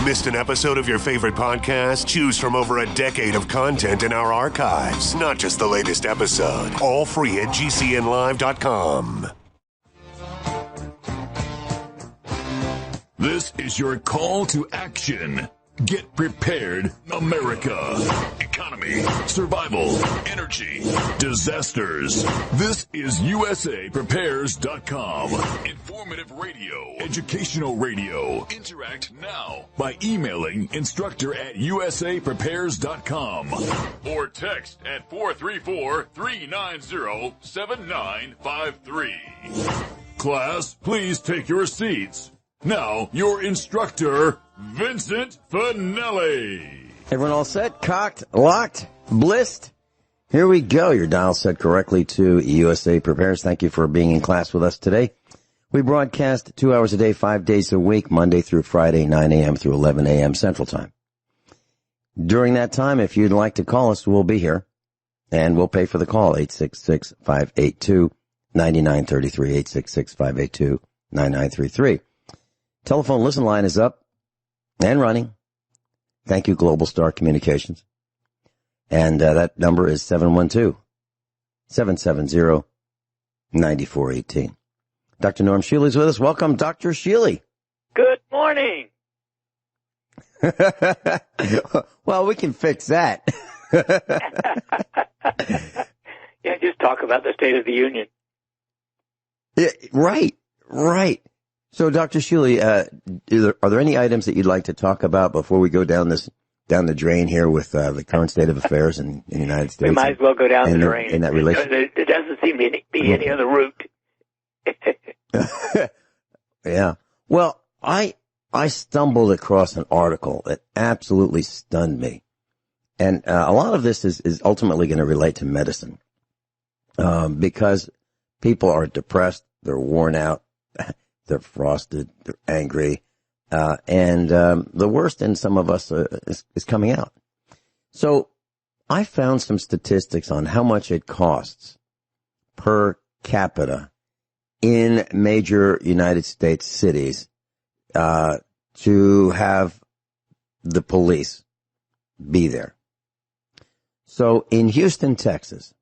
Missed an episode of your favorite podcast? Choose from over a decade of content in our archives, not just the latest episode. All free at GCNlive.com. This is your call to action. Get prepared, America. Economy, survival, energy, disasters. This is USAPrepares.com. Informative radio, educational radio. Interact now by emailing instructor@USAPrepares.com or text at 434-390-7953. Class, please take your seats. Now, your instructor, Vincent Finelli. Everyone all set? Cocked? Locked? Blissed? Here we go. Your dial set correctly to USA Prepares. Thank you for being in class with us today. We broadcast 2 hours a day, 5 days a week, Monday through Friday, 9 a.m. through 11 a.m. Central Time. During that time, if you'd like to call us, we'll be here, and we'll pay for the call, 866-582-9933, 866-582-9933. Telephone listen line is up and running. Thank you, Global Star Communications. And that number is 712-770-9418. Dr. Norm Shealy is with us. Welcome, Dr. Shealy. Good morning. Well, we can fix that. Yeah, just talk about the State of the Union. Yeah, right. So, Dr. Shealy, are there any items that you'd like to talk about before we go down the drain here with the current state of affairs in the United States? We might as well go down the drain. In that relation, there doesn't seem to be any other route. Yeah. Well, I stumbled across an article that absolutely stunned me, and a lot of this is ultimately going to relate to medicine, because people are depressed, they're worn out. They're frosted, they're angry, and the worst in some of us is coming out. So I found some statistics on how much it costs per capita in major United States cities to have the police be there. So in Houston, Texas,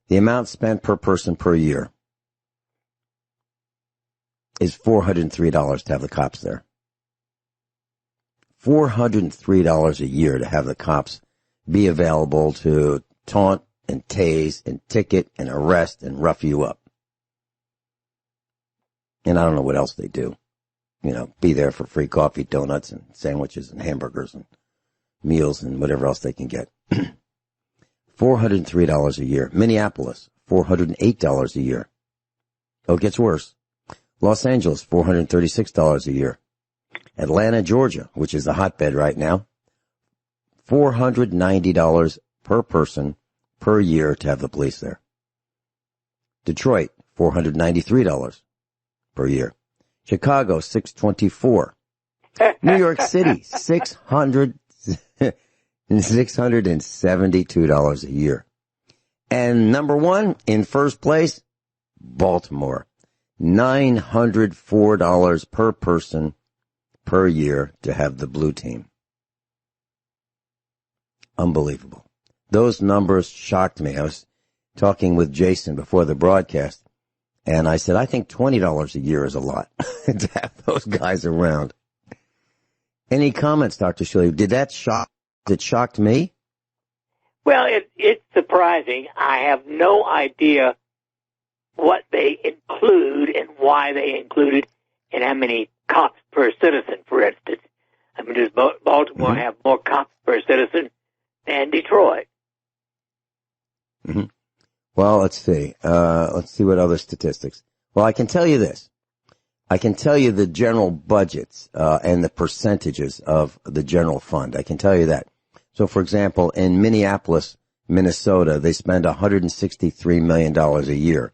the amount spent per person per year is $403 to have the cops there. $403 a year to have the cops be available to taunt and tase and ticket and arrest and rough you up. And I don't know what else they do. You know, be there for free coffee, donuts, and sandwiches and hamburgers and meals and whatever else they can get. $403 a year. Minneapolis, $408 a year. Oh, it gets worse. Los Angeles, $436 a year. Atlanta, Georgia, which is the hotbed right now, $490 per person per year to have the police there. Detroit, $493 per year. Chicago, $624. New York City, $672 a year. And number one, in first place, Baltimore. $904 per person per year to have the blue team. Unbelievable. Those numbers shocked me. I was talking with Jason before the broadcast, and I said, I think $20 a year is a lot to have those guys around. Any comments, Dr. Shealy? It shocked me? Well, it's surprising. I have no idea what they include and why they include it, and how many cops per citizen, for instance. I mean, does Baltimore have more cops per citizen than Detroit? Mm-hmm. Well, let's see. Let's see what other statistics. Well, I can tell you this. I can tell you the general budgets and the percentages of the general fund. I can tell you that. So, for example, in Minneapolis, Minnesota, they spend $163 million a year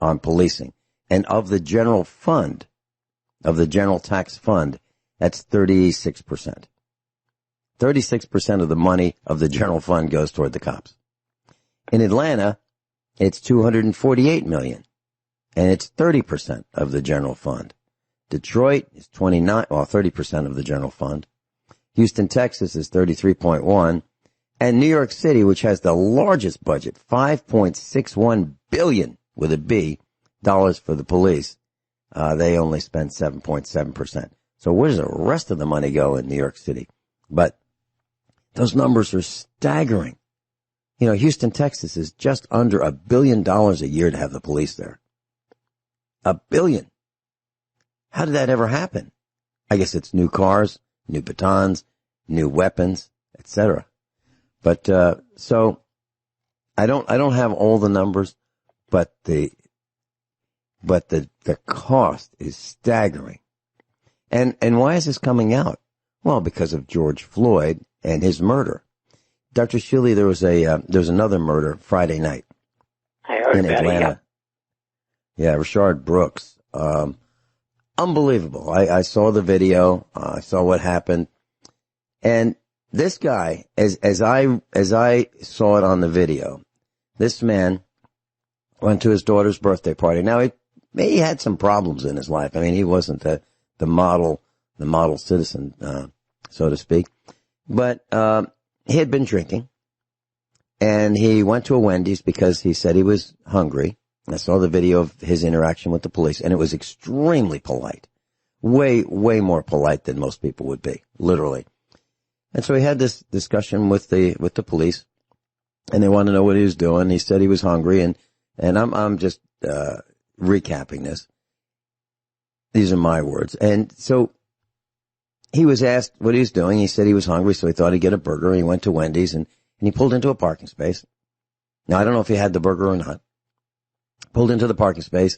on policing. And of the general fund, of the general tax fund, that's 36%. 36% of the money of the general fund goes toward the cops. In Atlanta, it's $248 million, and it's 30% of the general fund. Detroit is 30% of the general fund. Houston, Texas is 33.1. And New York City, which has the largest budget, $5.61 billion with a B dollars for the police. They only spend 7.7%. So where does the rest of the money go in New York City? But those numbers are staggering. You know, Houston, Texas is just under $1 billion a year to have the police there. $1 billion. How did that ever happen? I guess it's new cars, new batons, new weapons, etc. But, so I don't have all the numbers, but the cost is staggering. And why is this coming out? Well, because of George Floyd and his murder. Dr. Shealy, there was another murder Friday night. I heard in about Atlanta. Yeah, Rashard Brooks. Unbelievable. I saw the video. I saw what happened. And this guy, as I saw it on the video, this man went to his daughter's birthday party. Now, he had some problems in his life. I mean, he wasn't the model citizen, so to speak. But, he had been drinking, and he went to a Wendy's because he said he was hungry. I saw the video of his interaction with the police, and it was extremely polite. Way more polite than most people would be, literally. And so he had this discussion with the police, and they wanted to know what he was doing. He said he was hungry, and I'm just, recapping this. These are my words. And so he was asked what he was doing. He said he was hungry, so he thought he'd get a burger. He went to Wendy's, and he pulled into a parking space. Now, I don't know if he had the burger or not. Pulled into the parking space,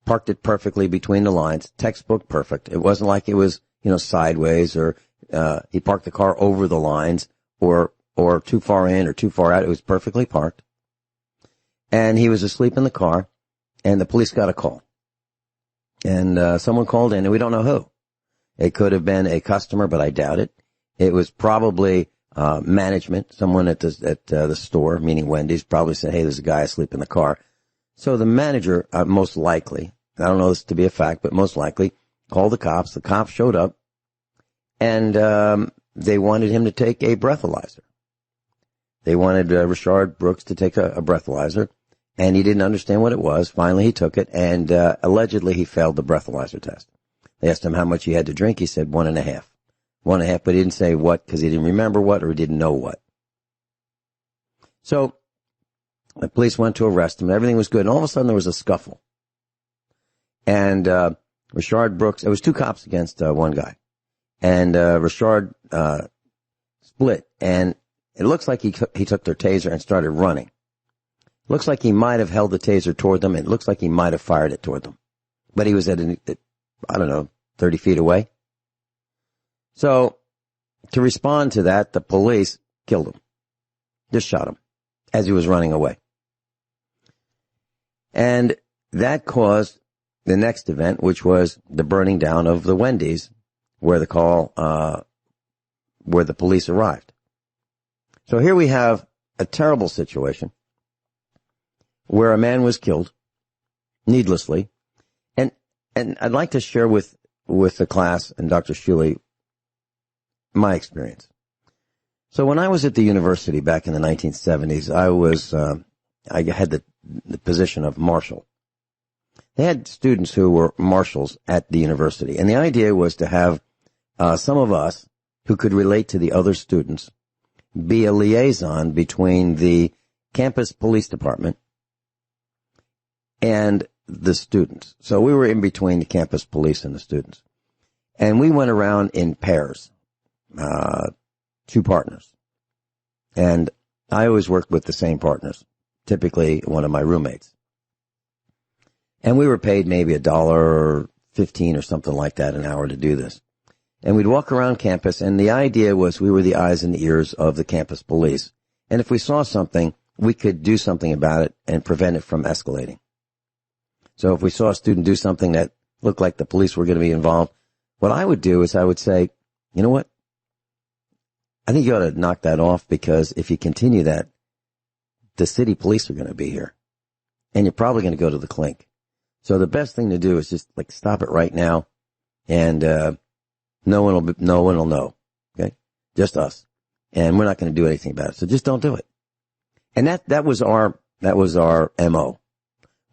parked it perfectly between the lines, textbook perfect. It wasn't like it was, sideways, or he parked the car over the lines, or too far in or too far out. It was perfectly parked. And he was asleep in the car, and the police got a call. And someone called in, and we don't know who. It could have been a customer, but I doubt it. It was probably management, someone at the store, meaning Wendy's, probably said, hey, there's a guy asleep in the car. So the manager, most likely, I don't know this to be a fact, but most likely, called the cops. The cops showed up, and they wanted him to take a breathalyzer. They wanted Rashard Brooks to take a breathalyzer, and he didn't understand what it was. Finally, he took it, and allegedly he failed the breathalyzer test. They asked him how much he had to drink. He said 1.5. 1.5, but he didn't say what because he didn't remember what or he didn't know what. So the police went to arrest him. Everything was good. And all of a sudden there was a scuffle. And Rashard Brooks, it was two cops against one guy. And Rashard split. And it looks like he took their taser and started running. Looks like he might have held the taser toward them. It looks like he might have fired it toward them. But he was at 30 feet away. So, to respond to that, the police killed him. Just shot him as he was running away. And that caused the next event, which was the burning down of the Wendy's, where the police arrived. So here we have a terrible situation where a man was killed needlessly. And I'd like to share with the class and Dr. Shealy my experience. So when I was at the university back in the 1970s, I had the position of marshal. They had students who were marshals at the university, and the idea was to have some of us who could relate to the other students be a liaison between the campus police department and the students. So we were in between the campus police and the students. And we went around in pairs, 2 partners. And I always worked with the same partners, typically one of my roommates. And we were paid maybe $1.15 or something like that an hour to do this. And we'd walk around campus, and the idea was we were the eyes and ears of the campus police. And if we saw something, we could do something about it and prevent it from escalating. So if we saw a student do something that looked like the police were going to be involved, what I would do is I would say, you know what? I think you ought to knock that off, because if you continue that, the city police are going to be here. And you're probably going to go to the clink. So the best thing to do is just stop it right now. and no one will know. Okay, just us, and we're not going to do anything about it. So just don't do it. And that was our MO.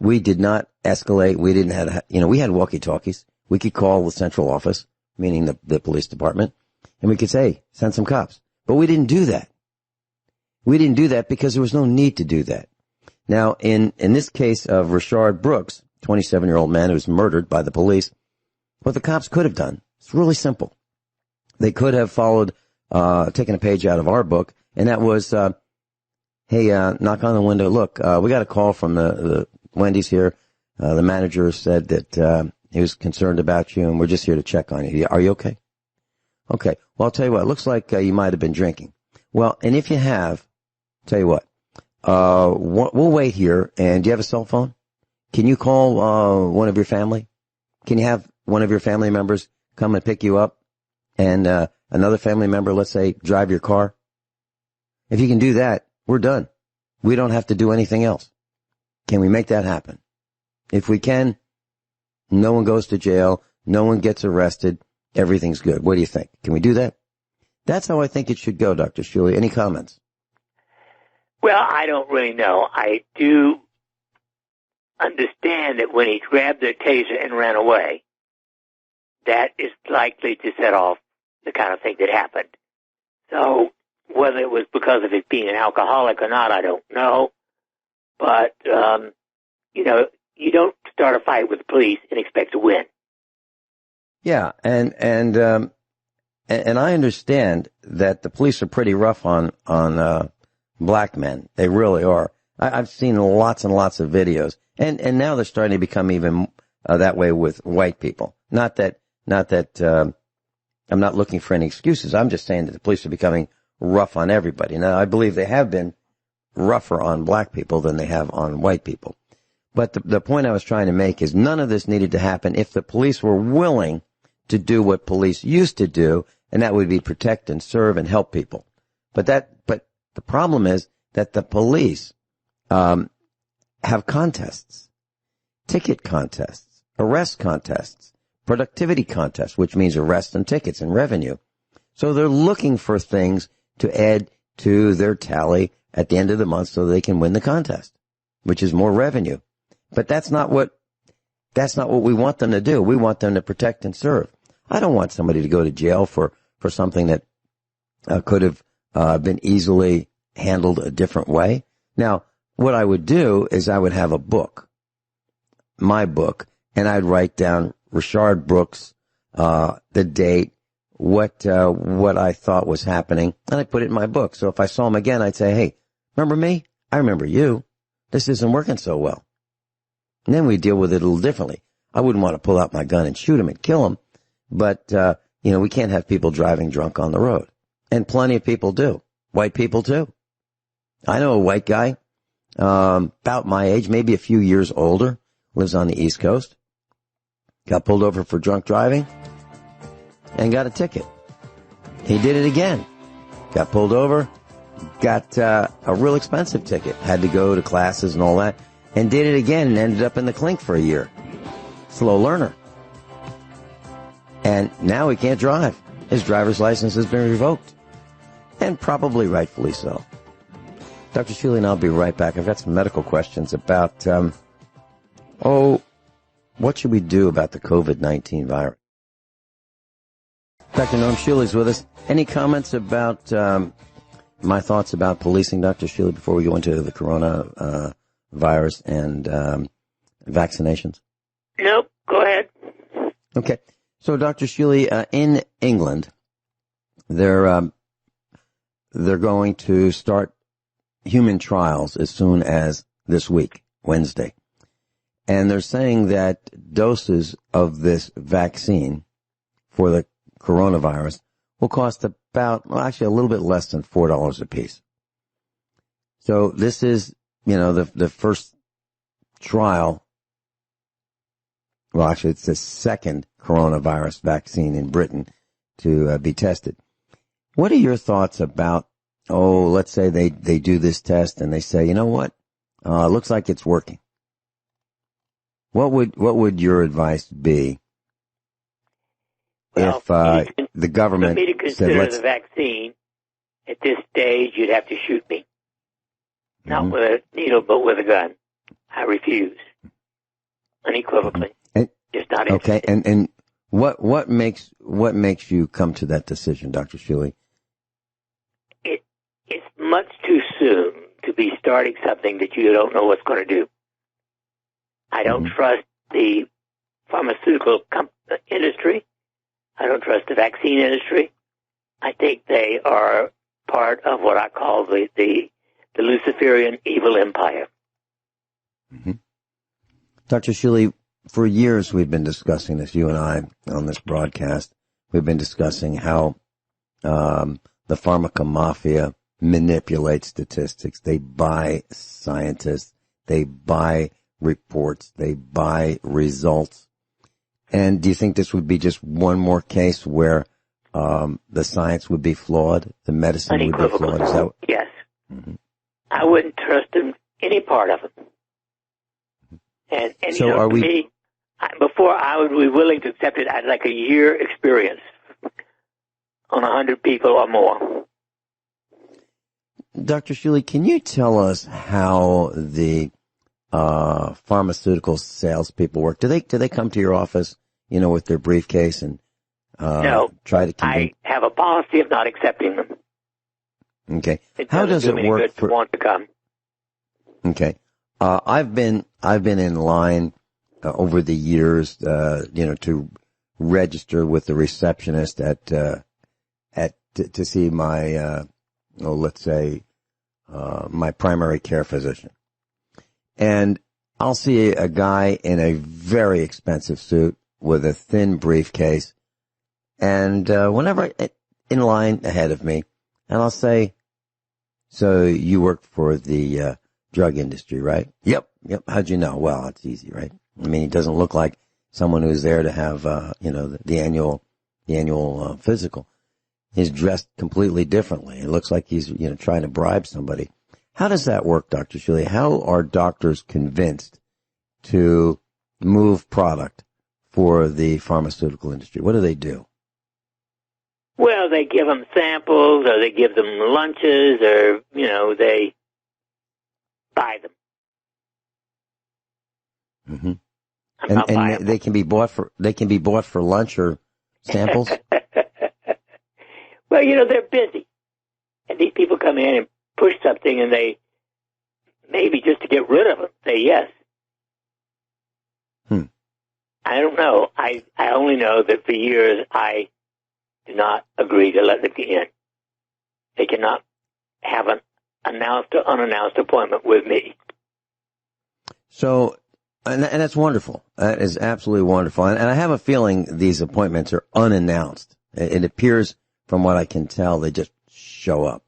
We did not escalate. We didn't have, we had walkie-talkies. We could call the central office, meaning the police department, and we could say, send some cops. But we didn't do that. We didn't do that because there was no need to do that. Now, in this case of Rashard Brooks, 27-year-old man who was murdered by the police, what the cops could have done, it's really simple. They could have followed, taken a page out of our book, and that was, hey, knock on the window. Look, we got a call from the Wendy's here. The manager said that he was concerned about you, and we're just here to check on you. Are you okay? Okay. Well, I'll tell you what. It looks like you might have been drinking. Well, and if you have, tell you what, we'll wait here. And do you have a cell phone? Can you call one of your family? Can you have one of your family members come and pick you up, and another family member, let's say, drive your car? If you can do that, we're done. We don't have to do anything else. Can we make that happen? If we can, no one goes to jail, no one gets arrested, everything's good. What do you think? Can we do that? That's how I think it should go, Dr. Shealy. Any comments? Well, I don't really know. I do understand that when he grabbed the taser and ran away, that is likely to set off the kind of thing that happened. So whether it was because of it being an alcoholic or not, I don't know. But, you don't start a fight with the police and expect to win. Yeah, and I understand that the police are pretty rough on black men. They really are. I've seen lots and lots of videos, and now they're starting to become even that way with white people. Not that I'm not looking for any excuses. I'm just saying that the police are becoming rough on everybody. Now, I believe they have been rougher on black people than they have on white people. But the point I was trying to make is none of this needed to happen if the police were willing to do what police used to do, and that would be protect and serve and help people. But the problem is that the police have contests, ticket contests, arrest contests, productivity contests, which means arrests and tickets and revenue. So they're looking for things to add to their tally at the end of the month so they can win the contest, which is more revenue. But that's not what we want them to do. We want them to protect and serve. I don't want somebody to go to jail for something that could have been easily handled a different way. Now, what I would do is I would have a book, my book, and I'd write down Rashard Brooks, the date, what I thought was happening, and I put it in my book. So if I saw him again, I'd say, hey, remember me? I remember you. This isn't working so well. And then we deal with it a little differently. I wouldn't want to pull out my gun and shoot him and kill him, but, we can't have people driving drunk on the road. And plenty of people do. White people too. I know a white guy, about my age, maybe a few years older, lives on the East Coast, got pulled over for drunk driving and got a ticket. He did it again. Got pulled over, got a real expensive ticket, had to go to classes and all that, and did it again and ended up in the clink for a year. Slow learner. And now he can't drive. His driver's license has been revoked. And probably rightfully so. Dr. Shealy and I'll be right back. I've got some medical questions about, what should we do about the COVID-19 virus? Dr. Norm Shealy's with us. Any comments about my thoughts about policing, Dr. Shealy, before we go into the corona virus and vaccinations? Nope. Go ahead. Okay. So, Dr. Shealy, in England, they're going to start human trials as soon as this week, Wednesday. And they're saying that doses of this vaccine for the coronavirus will cost actually a little bit less than $4 a piece. So this is, the first trial. Well, actually, it's the second coronavirus vaccine in Britain to be tested. What are your thoughts about, let's say they do this test and they say, you know what, it looks like it's working. What would your advice be if the government for me to said, consider the vaccine at this stage, you'd have to shoot me. Not with a needle, but with a gun. I refuse. Unequivocally. Just not interested. Okay, and what makes you come to that decision, Dr. Shealy? It's much too soon to be starting something that you don't know what's going to do. I don't trust the pharmaceutical industry. I don't trust the vaccine industry. I think they are part of what I call the Luciferian evil empire. Mm-hmm. Dr. Shealy, for years we've been discussing this, you and I, on this broadcast. We've been discussing how the pharmaca mafia manipulates statistics. They buy scientists. They buy reports. They buy results. And do you think this would be just one more case where the science would be flawed, the medicine would be flawed? Is that... Yes. Mm-hmm. I wouldn't trust in any part of it. And so you know, are we... me, before I would be willing to accept it, I'd like a year experience on 100 people or more. Dr. Shealy, can you tell us how the pharmaceutical salespeople work? Do they come to your office, with their briefcase and no, try to convince? I have a policy of not accepting them. Okay. How does it work for want to come? Okay. I've been in line over the years, to register with the receptionist to see my my primary care physician. And I'll see a guy in a very expensive suit with a thin briefcase. And whenever in line ahead of me, and I'll say, "So you work for the drug industry, right?" Yep. How'd you know? Well, it's easy, right? I mean, he doesn't look like someone who's there to have, the annual physical. He's dressed completely differently. It looks like he's, trying to bribe somebody. How does that work, Dr. Shealy? How are doctors convinced to move product for the pharmaceutical industry? What do they do? Well, they give them samples, or they give them lunches, or, they buy them. Mm-hmm. And they can be bought for lunch or samples? Well, they're busy. And these people come in and push something, and they, maybe just to get rid of them, say yes. I don't know. I only know that for years I do not agree to let them get in. They cannot have an announced or unannounced appointment with me. So, and that's wonderful. That is absolutely wonderful. And I have a feeling these appointments are unannounced. It appears, from what I can tell, they just show up.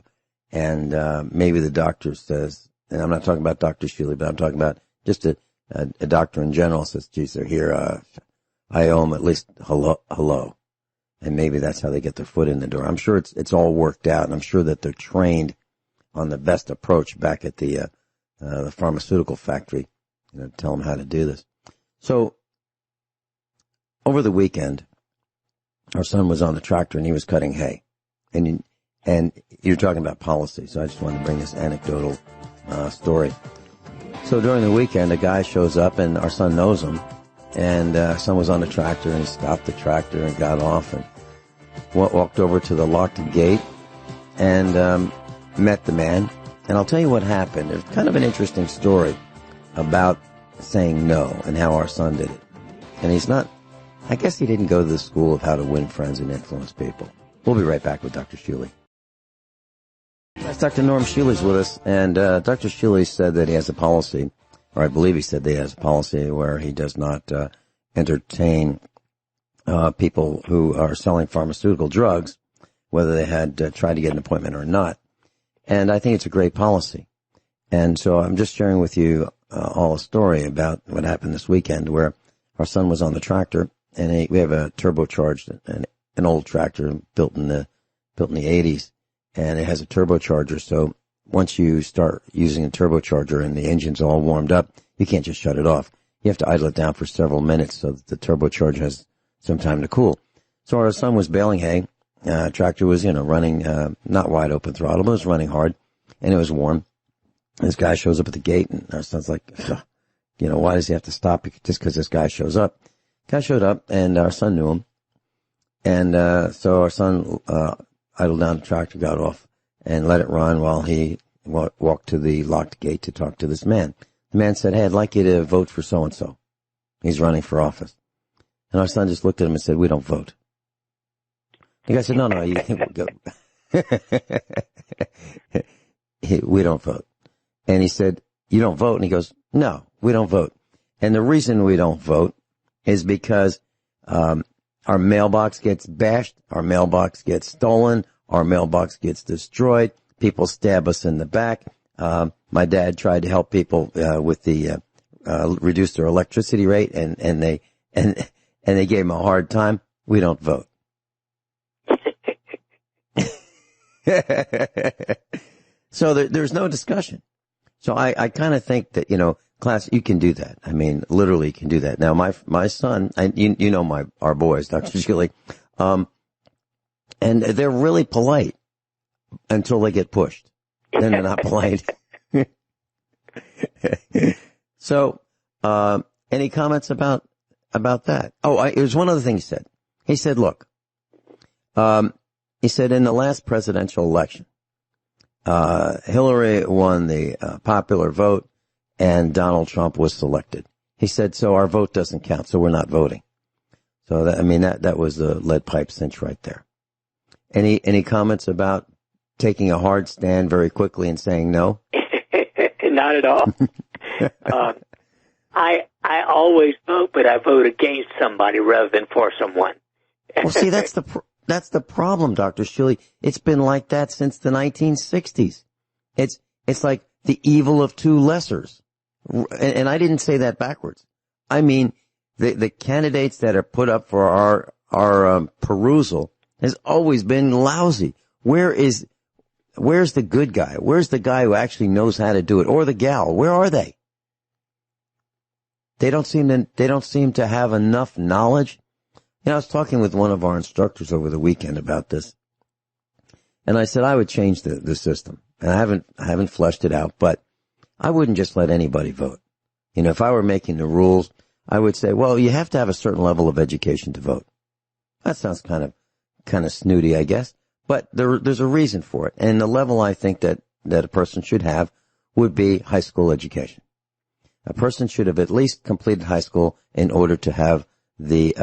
And maybe the doctor says, and I'm not talking about Dr. Shealy, but I'm talking about just a doctor in general says, "Geez, they're here. I owe them at least hello." And maybe that's how they get their foot in the door. I'm sure it's all worked out, and I'm sure that they're trained on the best approach back at the pharmaceutical factory, tell them how to do this. So over the weekend, our son was on the tractor and he was cutting hay, and you're talking about policy. So I just wanted to bring this anecdotal story. So during the weekend, a guy shows up, and our son knows him, and our son was on the tractor, and he stopped the tractor and got off and walked over to the locked gate and met the man. And I'll tell you what happened. It's kind of an interesting story about saying no and how our son did it. And I guess he didn't go to the school of how to win friends and influence people. We'll be right back with Dr. Shealy. Dr. Norm Shealy's with us, and Dr. Shealy said that he has a policy, or I believe he said that he has a policy where he does not entertain people who are selling pharmaceutical drugs, whether they had tried to get an appointment or not. And I think it's a great policy. And so I'm just sharing with you all a story about what happened this weekend, where our son was on the tractor, and we have a turbocharged, an old tractor built in the 80s, and it has a turbocharger. So once you start using a turbocharger and the engine's all warmed up, you can't just shut it off. You have to idle it down for several minutes so that the turbocharger has some time to cool. So our son was baling hay. Tractor was, running, not wide open throttle, but it was running hard, and it was warm. This guy shows up at the gate, and our son's like, why does he have to stop just because this guy shows up? Guy showed up, and our son knew him. And so our son idled down the tractor, got off, and let it run while he walked to the locked gate to talk to this man. The man said, "Hey, I'd like you to vote for so-and-so. He's running for office." And our son just looked at him and said, "We don't vote." The guy said, no, you can't go. We don't vote. And he said, "You don't vote?" And he goes, "No, we don't vote. And the reason we don't vote is because our mailbox gets bashed, our mailbox gets stolen, our mailbox gets destroyed, people stab us in the back. My dad tried to help people with the reduce their electricity rate, and they gave him a hard time. We don't vote." So there's no discussion. So I kind of think that, class, you can do that. I mean, literally you can do that. Now, my son, and our boys, Dr. Shealy, and they're really polite until they get pushed. Then they're not polite. So, any comments about that? Oh, there's one other thing he said. He said, look, he said in the last presidential election, Hillary won the popular vote and Donald Trump was selected. He said, so our vote doesn't count, so we're not voting. So that was the lead pipe cinch right there. Any comments about taking a hard stand very quickly and saying no? Not at all. I always vote, but I vote against somebody rather than for someone. Well, see, that's the problem, Dr. Shealy. It's been like that since the 1960s. It's like the evil of two lessers. And I didn't say that backwards. I mean, the candidates that are put up for our perusal has always been lousy. Where's the good guy? Where's the guy who actually knows how to do it? Or the gal? Where are they? They don't seem to have enough knowledge. I was talking with one of our instructors over the weekend about this, and I said I would change the system. And I haven't fleshed it out, but I wouldn't just let anybody vote. If I were making the rules, I would say, well, you have to have a certain level of education to vote. That sounds kind of snooty, I guess, but there's a reason for it. And the level I think that a person should have would be high school education. A person should have at least completed high school in order to have the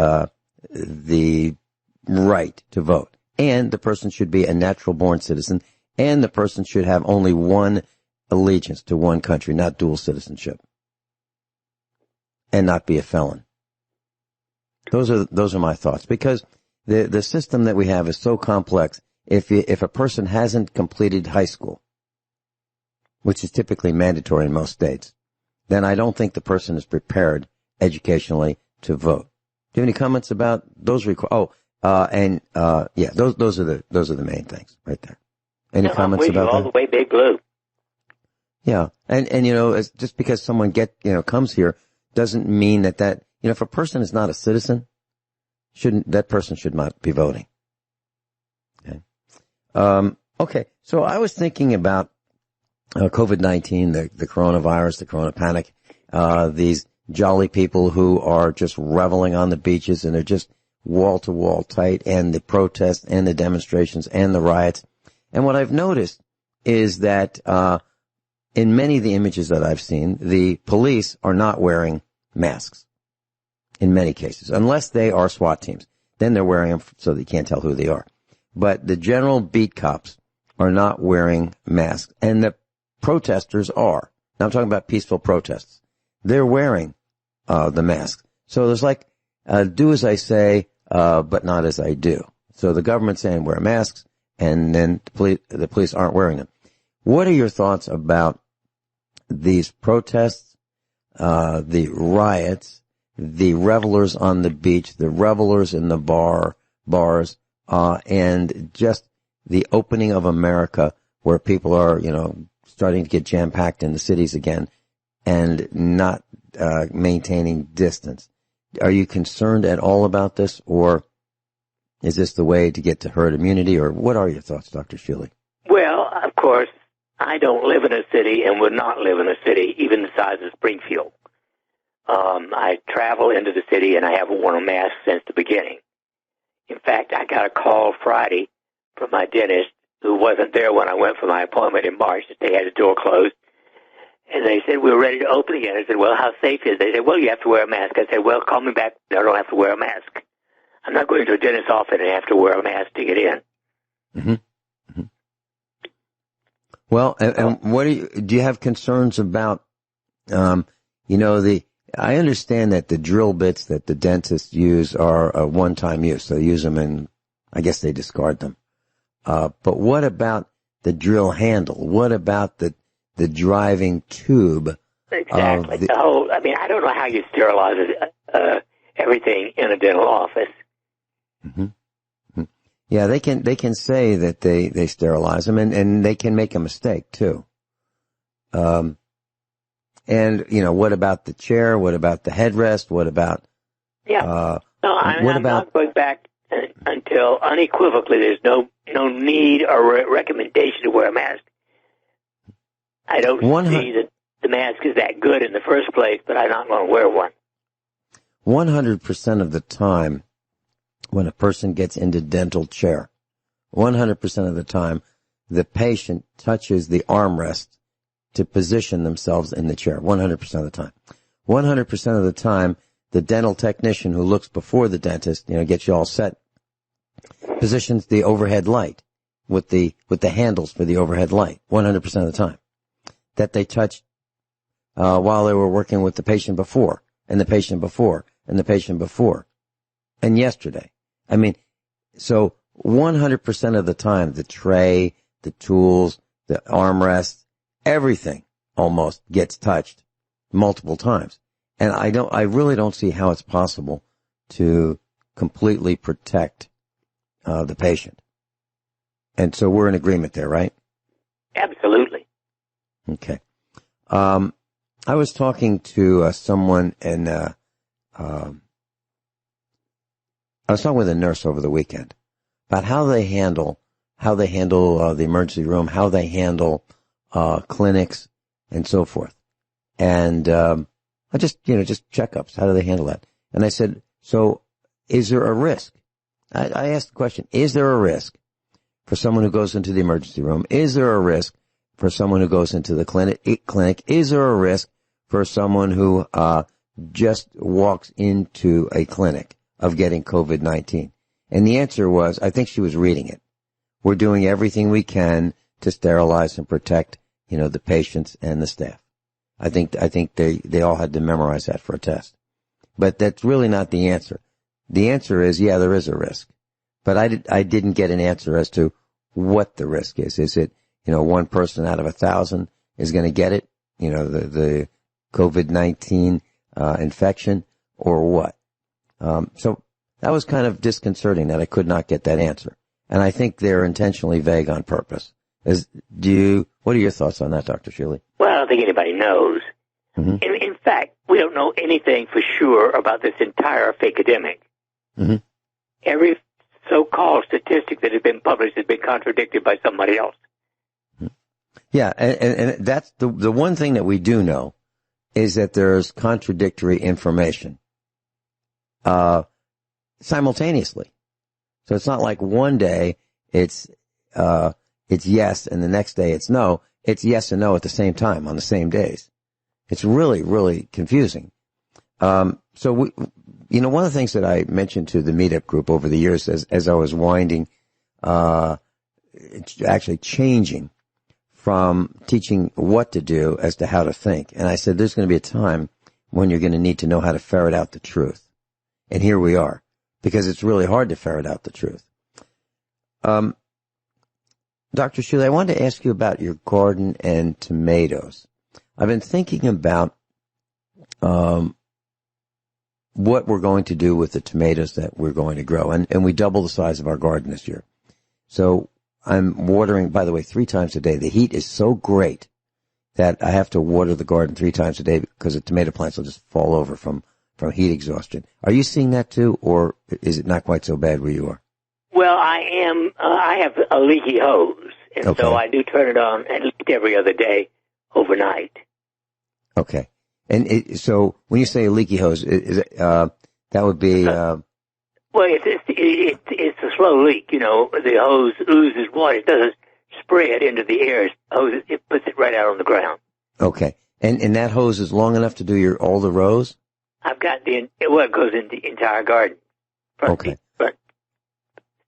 right to vote. And the person should be a natural born citizen, and the person should have only one allegiance to one country, not dual citizenship, and not be a felon. Those are my thoughts, because the system that we have is so complex. If a person hasn't completed high school, which is typically mandatory in most states, then I don't think the person is prepared educationally to vote. Do you have any comments about those those are the main things right there. Any comments about that? All the way, Big Blue. Yeah, and just because someone comes here doesn't mean that if a person is not a citizen, that person should not be voting. Okay. Okay. So I was thinking about COVID-19, the coronavirus, the corona panic, these jolly people who are just reveling on the beaches, and they're just wall to wall tight, and the protests and the demonstrations and the riots. And what I've noticed is that in many of the images that I've seen, the police are not wearing masks in many cases, unless they are SWAT teams. Then they're wearing them so that you can't tell who they are. But the general beat cops are not wearing masks, and the protesters are. Now I'm talking about peaceful protests. They're wearing the mask. So there's like, do as I say, but not as I do. So the government's saying wear masks, and then the police aren't wearing them. What are your thoughts about these protests, the riots, the revelers on the beach, the revelers in the bars, and just the opening of America, where people are, starting to get jam-packed in the cities again and not maintaining distance? Are you concerned at all about this, or Is this the way to get to herd immunity, or what are your thoughts, Dr. Shealy? Well, of course, I don't live in a city and would not live in a city, even the size of Springfield. I travel into the city, and I haven't worn a mask since the beginning. In fact, I got a call Friday from my dentist, who wasn't there when I went for my appointment in March, that they had the door closed. And they said, we're ready to open again. I said, well, how safe is it? They said, well, you have to wear a mask. I said, well, call me back. I don't have to wear a mask. I'm not going to a dentist's office and have to wear a mask to get in. Mm-hmm. Mm-hmm. Well, and what do you have concerns about, I understand that the drill bits that the dentists use are a one-time use. So they use them and I guess they discard them. But what about the drill handle? What about the driving tube? Exactly. I don't know how you sterilize everything in a dental office. Mm-hmm. Mm-hmm. Yeah, they can say that they sterilize them, and they can make a mistake too. And what about the chair? What about the headrest? What about? Yeah. I'm not going back until unequivocally there's no need or recommendation to wear a mask. I don't see that the mask is that good in the first place, but I'm not going to wear one. 100% of the time, when a person gets into dental chair, 100% of the time, the patient touches the armrest to position themselves in the chair. 100% of the time. 100% of the time, the dental technician who looks before the dentist, gets you all set, positions the overhead light with the handles for the overhead light. 100% of the time. That they touched while they were working with the patient before, and the patient before, and the patient before, and yesterday. So 100% of the time, the tray, the tools, the armrest, everything almost gets touched multiple times. And I really don't see how it's possible to completely protect the patient. And so we're in agreement there, right? Absolutely. Okay. I was talking to someone, and I was talking with a nurse over the weekend about how they handle the emergency room, how they handle clinics, and so forth. And I just checkups. How do they handle that? And I said, so is there a risk? I asked the question: is there a risk for someone who goes into the emergency room? Is there a risk for someone who goes into the clinic? Is there a risk for someone who just walks into a clinic of getting COVID-19? And the answer was, I think she was reading it. We're doing everything we can to sterilize and protect, the patients and the staff. I think they all had to memorize that for a test. But that's really not the answer. The answer is, yeah, there is a risk. But I didn't get an answer as to what the risk is. Is it, one person out of 1,000 is going to get it, the COVID-19 infection, or what? So that was kind of disconcerting that I could not get that answer. And I think they're intentionally vague on purpose. What are your thoughts on that, Dr. Shealy? Well, I don't think anybody knows. Mm-hmm. In fact, we don't know anything for sure about this entire fake-epidemic. Mm-hmm. Every so-called statistic that has been published has been contradicted by somebody else. Yeah, and that's the one thing that we do know is that there's contradictory information simultaneously. So it's not like one day it's yes and the next day it's no. It's yes and no at the same time on the same days. It's really, really confusing. So one of the things that I mentioned to the meetup group over the years as I was winding, actually changing from teaching what to do as to how to think. And I said, there's going to be a time when you're going to need to know how to ferret out the truth. And here we are, because it's really hard to ferret out the truth. Dr. Sheila, I wanted to ask you about your garden and tomatoes. I've been thinking about what we're going to do with the tomatoes that we're going to grow. And we double the size of our garden this year. So I'm watering, by the way, 3 times a day. The heat is so great that I have to water the garden 3 times a day because the tomato plants will just fall over from heat exhaustion. Are you seeing that too, or is it not quite so bad where you are? Well, I have a leaky hose, and Okay. so I do turn it on at least every other day overnight. Okay. And so when you say a leaky hose, is it, that would be, Well, it's a slow leak. You know, the hose oozes water. It doesn't spray it into the air. It puts it right out on the ground. okay. And that hose is long enough to do all the rows? I've got it goes in the entire garden. Okay. Front.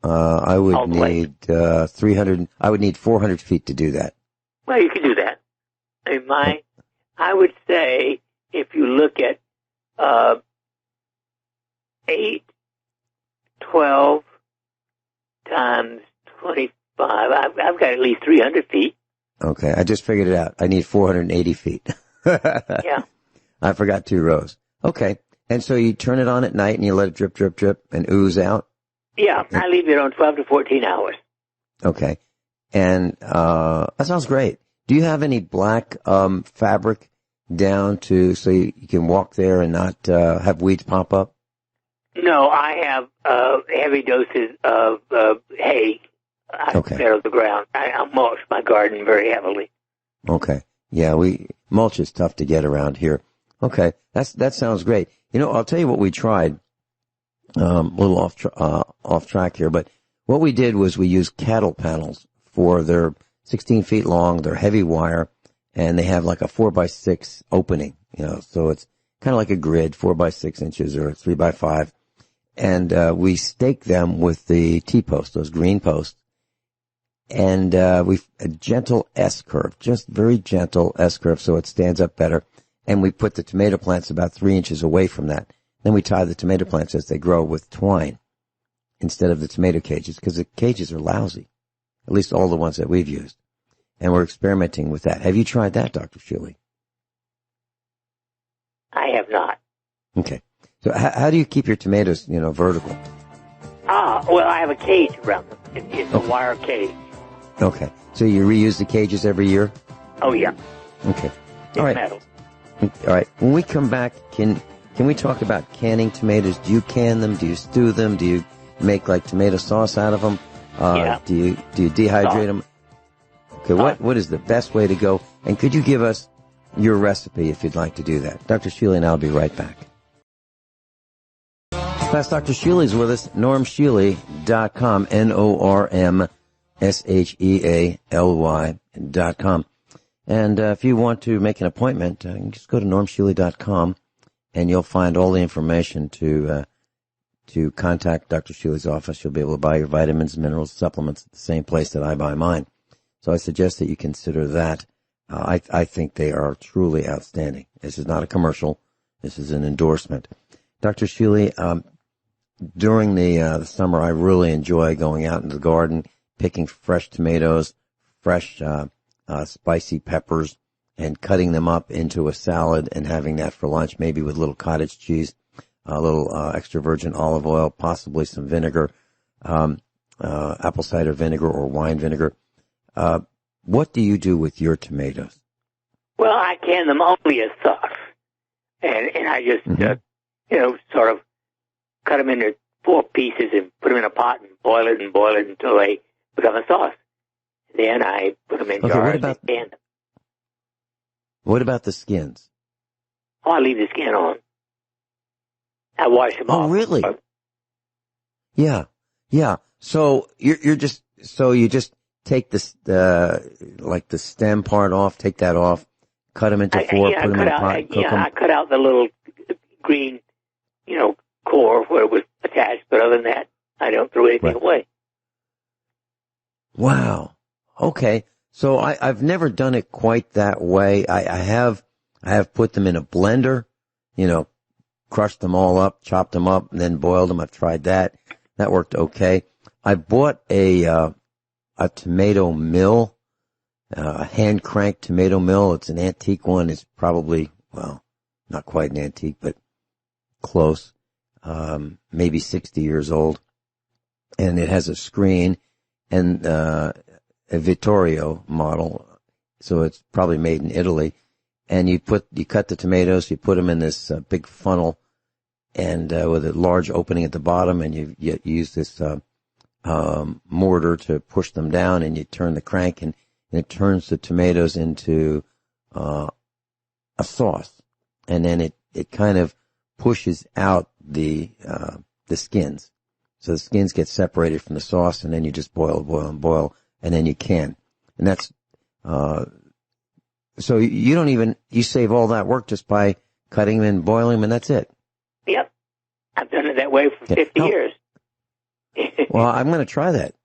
I All would the way. need 300. I would need 400 feet to do that. Well, you can do that. I mean, I would say if you look at 8, 12 times 25, I've got at least 300 feet. Okay, I just figured it out. I need 480 feet. Yeah. I forgot 2 rows. Okay, and so you turn it on at night and you let it drip, drip, drip, and ooze out. Yeah, I leave it on 12 to 14 hours. Okay, and that sounds great. Do you have any black fabric down to so you can walk there and not have weeds pop up? No, I have heavy doses of hay. I Okay. fed on the ground. I mulch my garden very heavily. Okay, yeah, mulch is tough to get around here. Okay, that sounds great. You know, I'll tell you what we tried. A little off track here, but what we did was we used cattle panels for their 16 feet long. They're heavy wire, and they have like a 4x6 opening. You know, so it's kind of like a grid, 4x6 inches or 3x5, and we stake them with the T-post, those green posts, and a gentle S curve, just very gentle S curve, so it stands up better. And we put the tomato plants about 3 inches away from that. Then we tie the tomato plants as they grow with twine instead of the tomato cages, because the cages are lousy, at least all the ones that we've used. And we're experimenting with that. Have you tried that, Dr. Shealy? I have not. Okay. So how do you keep your tomatoes, vertical? Well, I have a cage around them. It's a wire cage. Okay. So you reuse the cages every year? Oh, yeah. Okay. It's All right. metal. All right. When we come back, can we talk about canning tomatoes? Do you can them? Do you stew them? Do you make like tomato sauce out of them? Yeah. Do you dehydrate them? Okay. What is the best way to go? And could you give us your recipe if you'd like to do that? Dr. Shealy and I'll be right back. Class, Dr. Shealy's with us. NormShealy.com. NormShealy.com. And if you want to make an appointment, just go to NormShealy.com, and you'll find all the information to contact Dr. Shealy's office. You'll be able to buy your vitamins, minerals, supplements at the same place that I buy mine. So I suggest that you consider that. I think they are truly outstanding. This is not a commercial. This is an endorsement. Dr. Shealy, during the summer, I really enjoy going out into the garden, picking fresh tomatoes, fresh spicy peppers, and cutting them up into a salad and having that for lunch, maybe with a little cottage cheese, a little extra virgin olive oil, possibly some vinegar, apple cider vinegar or wine vinegar. What do you do with your tomatoes? Well, I can them only as sauce. And I just, sort of cut them into 4 pieces and put them in a pot and boil it until they become a sauce. Then I put them in jars and can them. What about the skins? Oh, I leave the skin on. I wash them off. Oh, really? Yeah. So you just take the stem part off, take that off, cut them into 4, put them in a pot, cook them. I cut out the little green, core where it was attached, but other than that, I don't throw anything away. Wow. Okay. So I've never done it quite that way. I have put them in a blender, crushed them all up, chopped them up, and then boiled them. I've tried that. That worked okay. I bought a tomato mill, a hand cranked tomato mill. It's an antique one. It's probably, not quite an antique, but close. Maybe 60 years old. And it has a screen and, a Vittorio model. So it's probably made in Italy. And you cut the tomatoes, you put them in this big funnel and, with a large opening at the bottom, and you use this, mortar to push them down, and you turn the crank, and it turns the tomatoes into a sauce, and then it kind of pushes out the skins. So the skins get separated from the sauce, and then you just boil, and then you can. And that's so you save all that work just by cutting them and boiling them, and that's it. Yep. I've done it that way for 50 years. Well, I'm going to try that.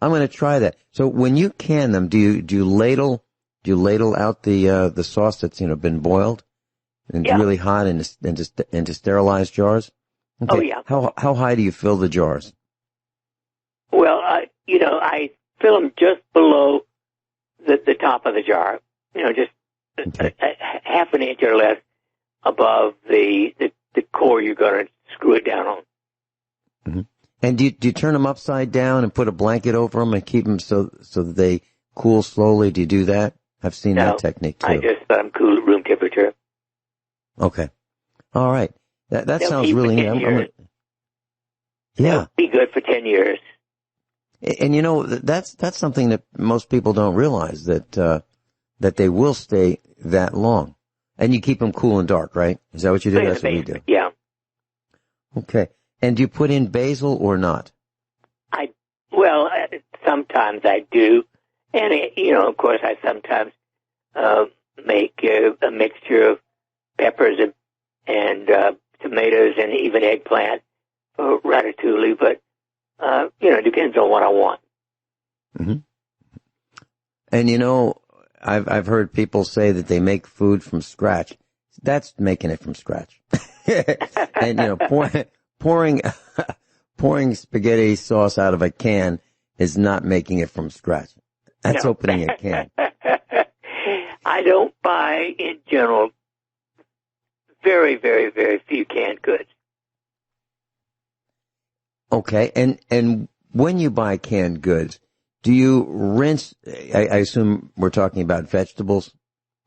I'm going to try that. So when you can them, do you ladle out the sauce that's been boiled and really hot into sterilized jars? Okay. Oh yeah. How high do you fill the jars? Well, I fill them just below the top of the jar. Just half an inch or less above the core you're going to screw it down on. Mm-hmm. And do you turn them upside down and put a blanket over them and keep them so that they cool slowly? Do you do that? I've seen that technique too. I just let them cool at room temperature. Okay. All right. That sounds really neat. They'll be good for 10 years. And that's something that most people don't realize, that they will stay that long. And you keep them cool and dark, right? Is that what you do? That's what we do. Yeah. Okay. And do you put in basil or not? Sometimes I do. And, of course, I sometimes make a mixture of peppers and tomatoes and even eggplant for ratatouille. But, it depends on what I want. Mm-hmm. And, I've heard people say that they make food from scratch. That's making it from scratch. And, pouring spaghetti sauce out of a can is not making it from scratch. That's opening a can. I don't buy, in general, very, very, very few canned goods. Okay. And when you buy canned goods, do you rinse, I assume we're talking about vegetables,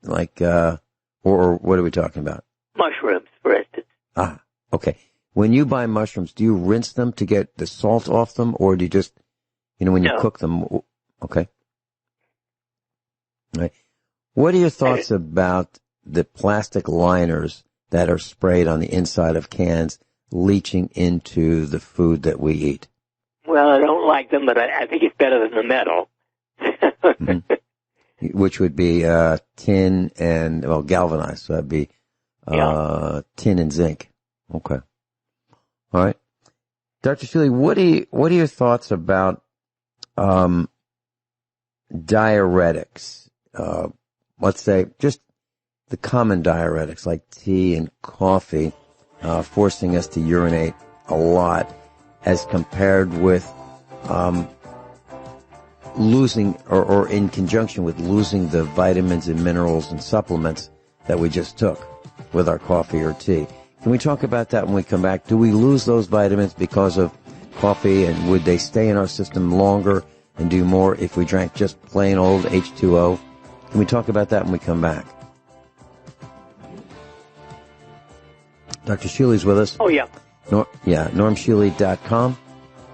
like, or what are we talking about? Mushrooms, for instance. Ah, okay. When you buy mushrooms, do you rinse them to get the salt off them, or do you just, when you cook them? Okay. All right. What are your thoughts about the plastic liners that are sprayed on the inside of cans leaching into the food that we eat? Well, I don't like them, but I think it's better than the metal. Mm-hmm. Which would be tin and, galvanized. So that'd be tin and zinc. Okay. All right. Dr. Shealy, what are your thoughts about diuretics? Let's say just the common diuretics like tea and coffee, forcing us to urinate a lot, as compared with losing or in conjunction with losing the vitamins and minerals and supplements that we just took with our coffee or tea. Can we talk about that when we come back? Do we lose those vitamins because of coffee, and would they stay in our system longer and do more if we drank just plain old H2O? Can we talk about that when we come back? Dr. Shealy's with us. Oh, yeah. NormShealy.com.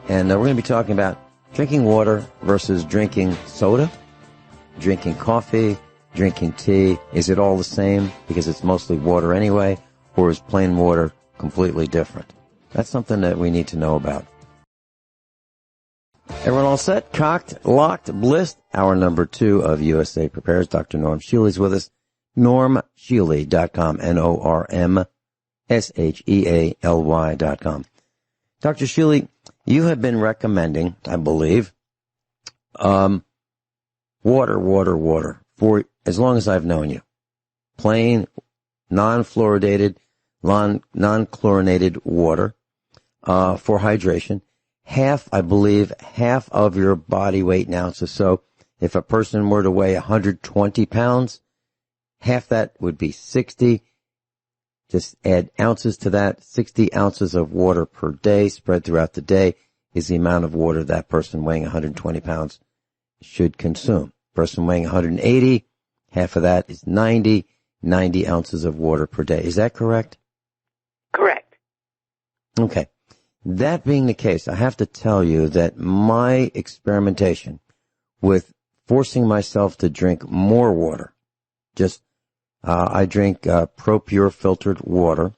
And we're going to be talking about drinking water versus drinking soda, drinking coffee, drinking tea. Is it all the same because it's mostly water anyway, or is plain water completely different? That's something that we need to know about. Everyone all set? Cocked, locked, blissed? Hour number 2 of USA Prepares. Dr. Norm Shealy's with us. NormShealy.com. NormShealy.com. Dr. Shealy, you have been recommending, I believe, water for as long as I've known you. Plain, non-fluoridated, non-chlorinated water, for hydration. Half of your body weight in ounces. So if a person were to weigh 120 pounds, half that would be 60. Just add ounces to that. 60 ounces of water per day spread throughout the day is the amount of water that person weighing 120 pounds should consume. Person weighing 180, half of that is 90 ounces of water per day. Is that correct? Correct. Okay. That being the case, I have to tell you that my experimentation with forcing myself to drink more water, I drink ProPure filtered water,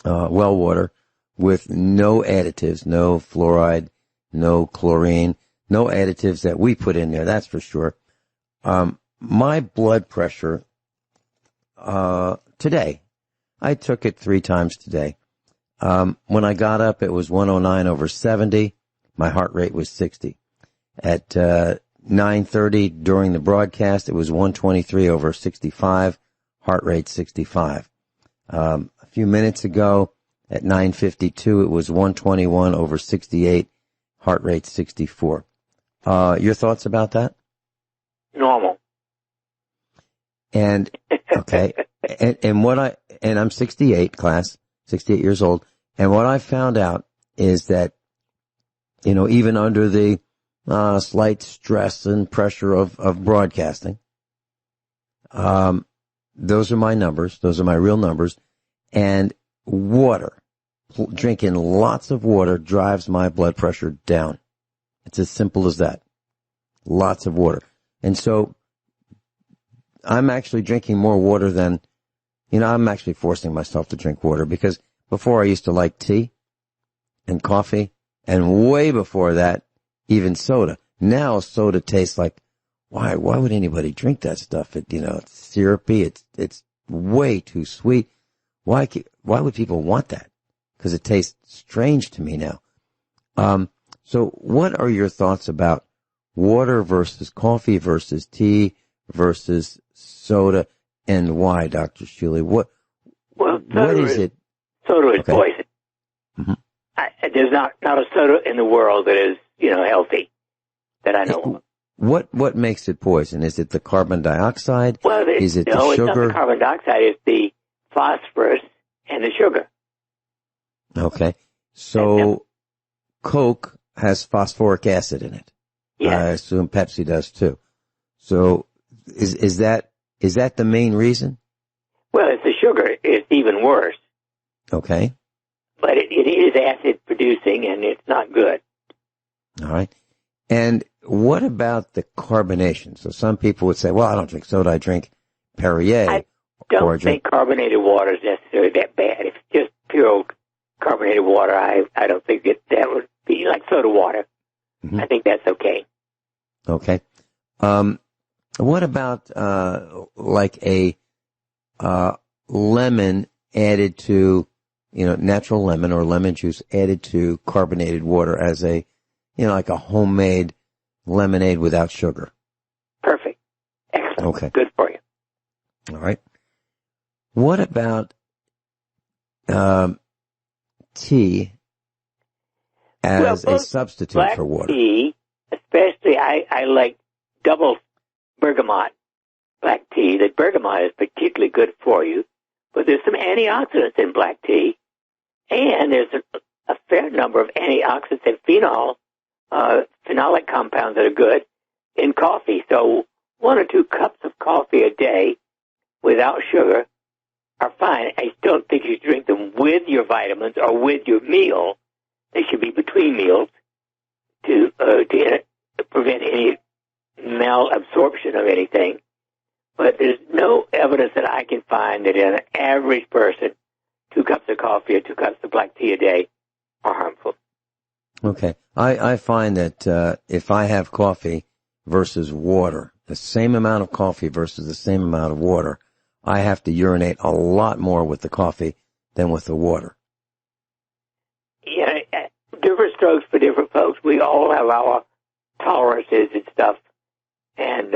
well water, with no additives, no fluoride, no chlorine, no additives that we put in there, that's for sure. My blood pressure today, I took it 3 times today. When I got up, it was 109/70. My heart rate was 60. At 9:30 during the broadcast, it was 123/65. Heart rate 65. A few minutes ago, at 9:52, it was 121/68. Heart rate 64. Your thoughts about that? Normal. And okay, and I'm 68, class, 68 years old. And what I found out is that, even under the slight stress and pressure of broadcasting, those are my numbers. Those are my real numbers. And water, drinking lots of water drives my blood pressure down. It's as simple as that. Lots of water. And so I'm actually drinking more water than, I'm actually forcing myself to drink water, because before I used to like tea and coffee, and way before that, even soda. Now soda tastes like, why would anybody drink that stuff? It's syrupy. It's way too sweet. Why would people want that? Because it tastes strange to me now. So what are your thoughts about water versus coffee versus tea versus soda, and why, Dr. Shealy? What is it? Soda is Okay. poison. Mm-hmm. There's not a soda in the world that is, healthy that I know of. What makes it poison? Is it the carbon dioxide? Well, is it the it's sugar? not the carbon dioxide. It's the phosphorus and the sugar. Okay. So Coke has phosphoric acid in it. Yes. I assume Pepsi does too. So is that the main reason? Well, it's the sugar. It's even worse. Okay. But it is acid producing, and it's not good. All right. And what about the carbonation? So some people would say, well, I don't drink soda, I drink Perrier. I don't think carbonated water is necessarily that bad. If it's just pure old carbonated water, I don't think that would be like soda water. Mm-hmm. I think that's okay. Okay. What about like a lemon added to, natural lemon or lemon juice added to carbonated water as a, like a homemade lemonade without sugar? Perfect. Excellent. Okay. Good for you. All right. What about tea as a substitute black for water? Tea, especially I like double bergamot black tea. The bergamot is particularly good for you, but there's some antioxidants in black tea, and there's a fair number of antioxidants and phenolic compounds that are good in coffee. So 1 or 2 cups of coffee a day without sugar are fine. I still think you should drink them with your vitamins or with your meal. They should be between meals to prevent any malabsorption of anything. But there's no evidence that I can find that in an average person, 2 cups of coffee or 2 cups of black tea a day are harmful. Okay. I find that if I have coffee versus water, the same amount of coffee versus the same amount of water, I have to urinate a lot more with the coffee than with the water. Yeah, different strokes for different folks. We all have our tolerances and stuff. And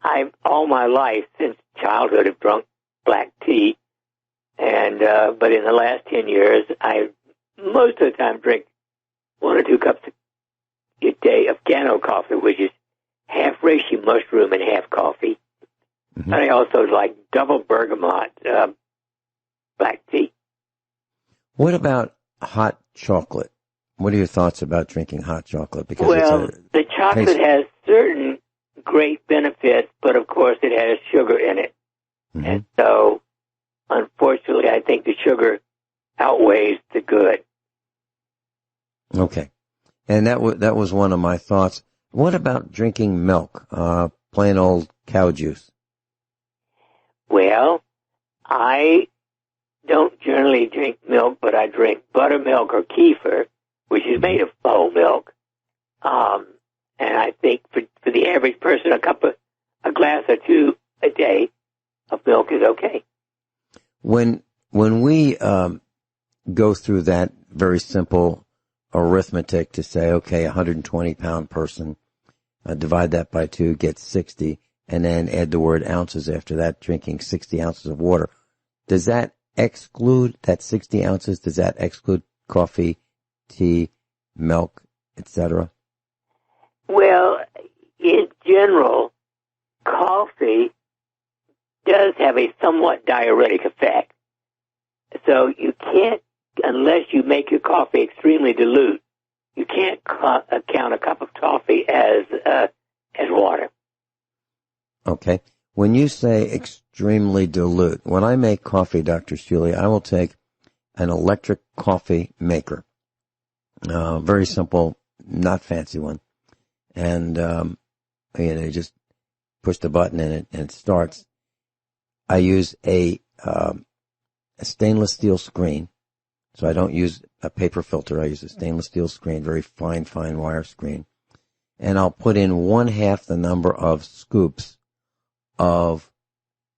I've all my life since childhood have drunk black tea. And but in the last 10 years, I most of the time drink 1 or 2 cups a day of Gano coffee, which is half reishi mushroom and half coffee. Mm-hmm. And I also like double bergamot black tea. What about hot chocolate? What are your thoughts about drinking hot chocolate? Because the chocolate has certain great benefits, but of course it has sugar in it. Mm-hmm. And so, unfortunately, I think the sugar outweighs the good. Okay. And that was one of my thoughts. What about drinking milk, plain old cow juice? Well, I don't generally drink milk, but I drink buttermilk or kefir, which is made of whole milk. And I think for the average person, a glass or two a day of milk is okay. When we go through that very simple arithmetic to say, okay, a 120-pound person, divide that by 2, get 60, and then add the word ounces after that, drinking 60 ounces of water, does that exclude that 60 ounces? Does that exclude coffee, tea, milk, etc.? Well, in general, coffee does have a somewhat diuretic effect. So you can't, unless you make your coffee extremely dilute, you can't count a cup of coffee as water. Okay. When you say extremely dilute, when I make coffee, Dr. Shealy, I will take an electric coffee maker. Very simple, not fancy one. And, you just push the button in it and it starts. I use a stainless steel screen. So I don't use a paper filter. I use a stainless steel screen, very fine wire screen. And I'll put in 1/2 the number of scoops of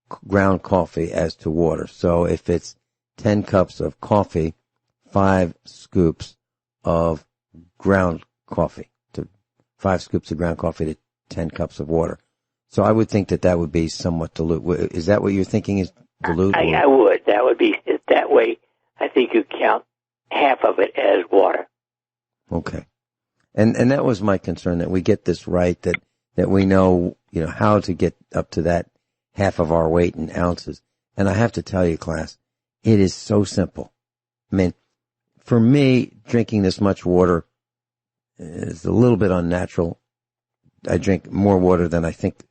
ground coffee as to water. So if it's 10 cups of coffee, 5 scoops of ground coffee, 5 scoops of ground coffee to 10 cups of water. So I would think that would be somewhat dilute. Is that what you're thinking is dilute? I would. That would be, that way I think you count half of it as water. Okay. And that was my concern, that we get this right, that we know, how to get up to that half of our weight in ounces. And I have to tell you, class, it is so simple. I mean, for me, drinking this much water is a little bit unnatural. I drink more water than I think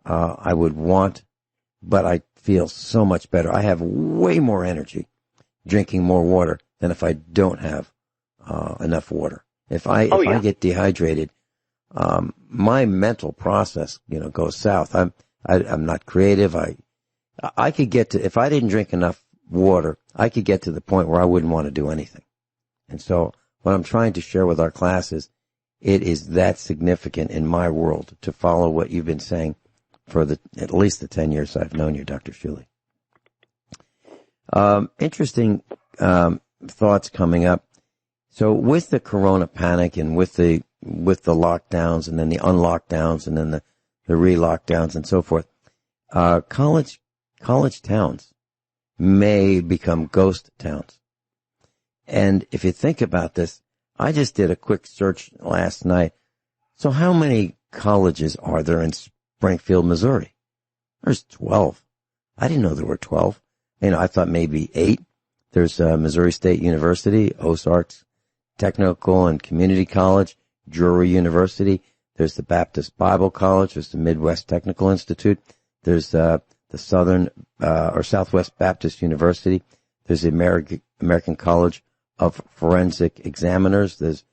I would want, but I feel so much better. I have way more energy drinking more water than if I don't have enough water. If I get dehydrated, my mental process, goes south. I'm not creative. I could get to, if I didn't drink enough water, I could get to the point where I wouldn't want to do anything. And so what I'm trying to share with our class is, it is that significant in my world to follow what you've been saying for at least the 10 years I've known you, Dr. Shealy. Interesting thoughts coming up. So with the corona panic and with the lockdowns and then the unlockdowns and then the re-lockdowns and so forth, college towns may become ghost towns. And if you think about this, I just did a quick search last night. So how many colleges are there in Springfield, Missouri? There's 12. I didn't know there were 12. I thought maybe 8. There's Missouri State University, Ozarks Technical and Community College, Drury University. There's the Baptist Bible College. There's the Midwest Technical Institute. There's the Southern or Southwest Baptist University. There's the American College of Forensic Examiners. There's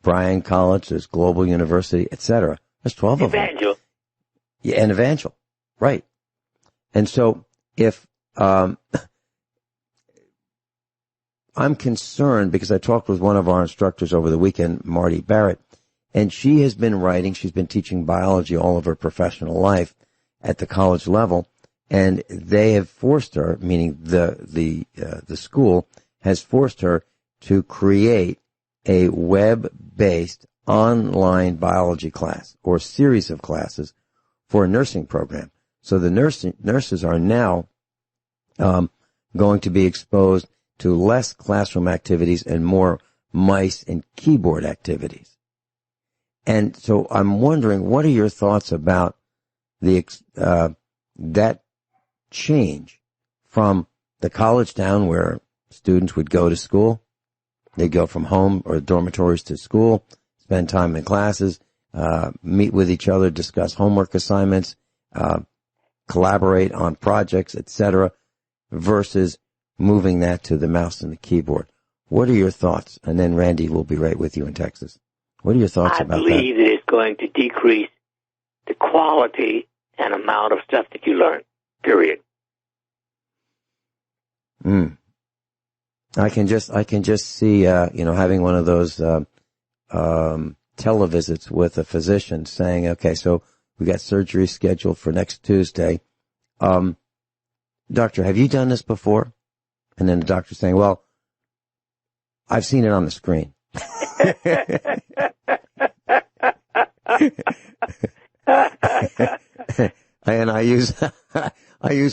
Bryan College. There's Global University, etc. There's 12 of them. Evangel. Yeah, and Evangel, right? And so if I'm concerned, because I talked with one of our instructors over the weekend, Marty Barrett, and she has been writing. She's been teaching biology all of her professional life at the college level, and they have forced her, meaning the school has forced her to create a web-based online biology class or series of classes for a nursing program. So the nurses are now going to be exposed to less classroom activities and more mice and keyboard activities. And so I'm wondering, what are your thoughts about that change from the college town where students would go to school? They'd go from home or dormitories to school, spend time in classes, meet with each other, discuss homework assignments, collaborate on projects, etc., versus moving that to the mouse and the keyboard. What are your thoughts? And then Randy will be right with you in Texas. What are your thoughts about that? I believe that it's going to decrease the quality and amount of stuff that you learn, period. I can just see, having one of those, televisits with a physician saying, okay, so we got surgery scheduled for next Tuesday. Doctor, have you done this before? And then the doctor saying, well, I've seen it on the screen. And I use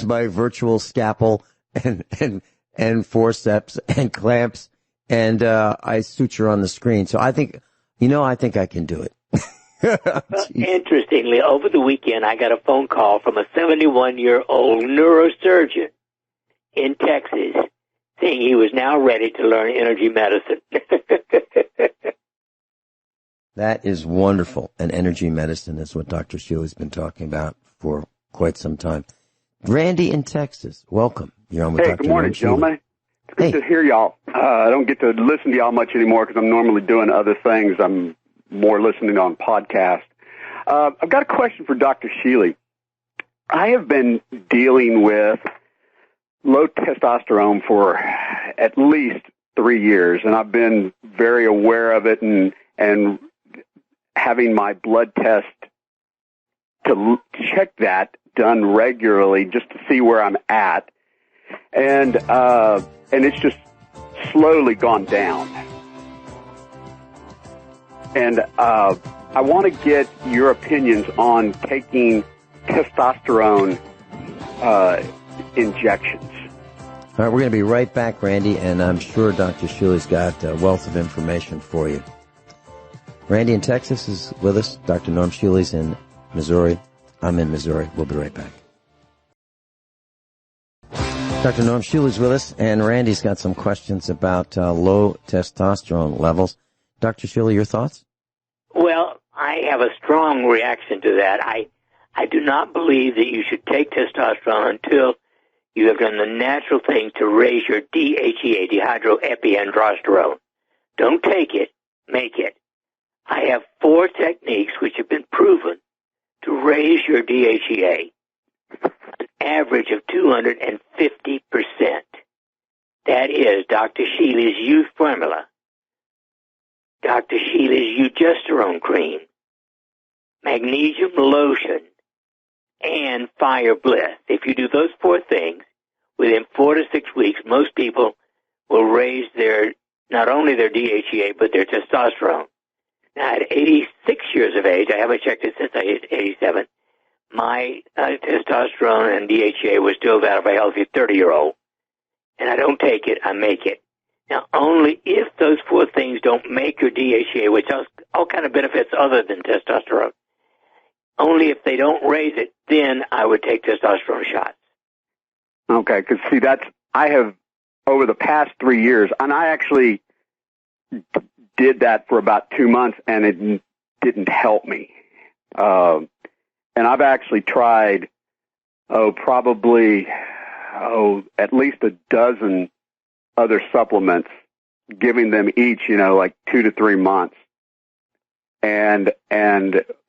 my virtual scalpel and forceps and clamps, and I suture on the screen. So I think I can do it. Interestingly, over the weekend, I got a phone call from a 71-year-old neurosurgeon in Texas saying he was now ready to learn energy medicine. That is wonderful. And energy medicine is what Dr. Sheila has been talking about for quite some time. Randy in Texas, welcome. You're on with Dr. Good morning, gentlemen. It's good to hear y'all. I don't get to listen to y'all much anymore because I'm normally doing other things. I'm more listening on podcasts. I've got a question for Dr. Shealy. I have been dealing with low testosterone for at least 3 years, and I've been very aware of it and having my blood test to check that done regularly just to see where I'm at. And it's just slowly gone down. And I want to get your opinions on taking testosterone injections. All right, we're going to be right back, Randy, and I'm sure Dr. Shealy's got a wealth of information for you. Randy in Texas is with us. Dr. Norm Shealy's in Missouri. I'm in Missouri. We'll be right back. Dr. Norm Shealy's with us, and Randy's got some questions about low testosterone levels. Dr. Shealy, your thoughts? Well, I have a strong reaction to that. I do not believe that you should take testosterone until you have done the natural thing to raise your DHEA, dehydroepiandrosterone. Don't take it, make it. I have 4 techniques which have been proven to raise your DHEA an average of 250%. That is Dr. Shealy's Youth Formula, Dr. Sheila's Eugesterone Cream, Magnesium Lotion, and Fire Bliss. If you do those 4 things, within 4 to 6 weeks, most people will raise not only their DHEA, but their testosterone. Now, at 86 years of age, I haven't checked it since I hit 87, my testosterone and DHEA was still that of a healthy 30-year-old. And I don't take it, I make it. Now, only if those 4 things don't make your DHEA, which has all kind of benefits other than testosterone, only if they don't raise it, then I would take testosterone shots. Okay, because see, I have, over the past 3 years, and I actually did that for about 2 months, and it didn't help me. And I've actually tried, at least a dozen other supplements, giving them each, like 2 to 3 months. And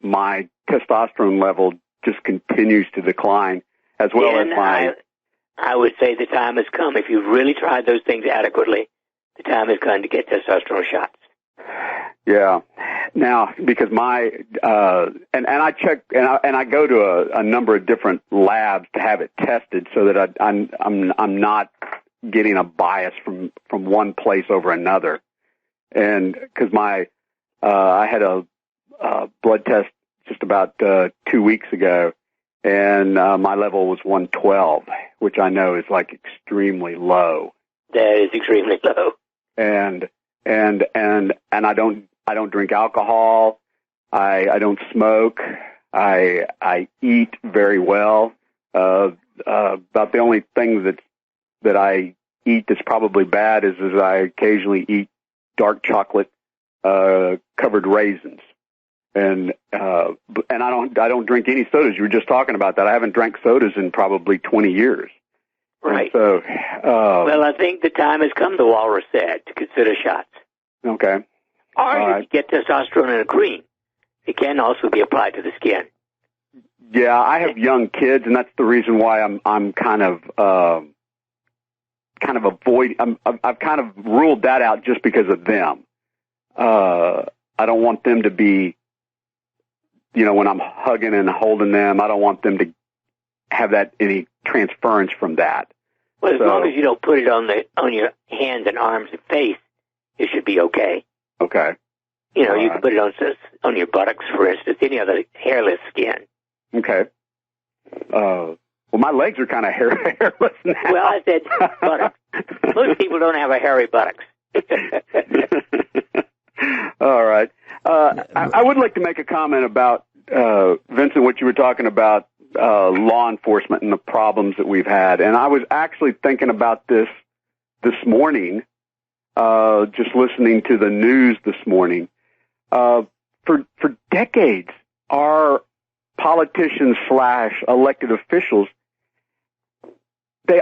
my testosterone level just continues to decline, as well as my... I would say the time has come. If you've really tried those things adequately, the time has come to get testosterone shots. Yeah. Now, because my and I check and I go to a number of different labs to have it tested so that I'm not getting a bias from one place over another. And because I had a blood test just about 2 weeks ago, and my level was 112, which I know is like extremely low. That is extremely low. And I don't drink alcohol. I don't smoke. I eat very well. About the only thing that I eat that's probably bad is I occasionally eat dark chocolate covered raisins. And I don't drink any sodas. You were just talking about that. I haven't drank sodas in probably 20 years. Right. So, well, I think the time has come, the walrus said, to consider shots. okay. Or All you right. can get testosterone in a cream. It can also be applied to the skin. Yeah, I have young kids, and that's the reason why I'm kind of avoid. I've kind of ruled that out just because of them. I don't want them to be, when I'm hugging and holding them, I don't want them to have that any transference from that. Well, as long as you don't put it on your hands and arms and face, it should be okay. Okay. You can put it on your buttocks, for instance, any other hairless skin. Okay. Well, my legs are kind of hairless now. Well, I said buttocks. Most people don't have a hairy buttocks. All right. I would like to make a comment about, Vincent, what you were talking about, law enforcement and the problems that we've had. And I was actually thinking about this morning, just listening to the news this morning. For decades, our politicians / elected officials,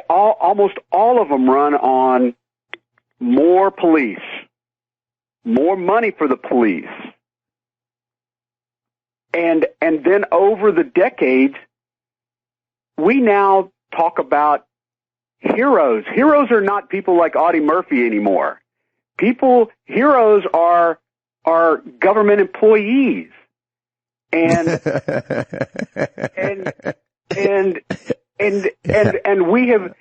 almost all of them run on more police, more money for the police. And then over the decades, we now talk about heroes. Heroes are not people like Audie Murphy anymore. Heroes are government employees. And we have,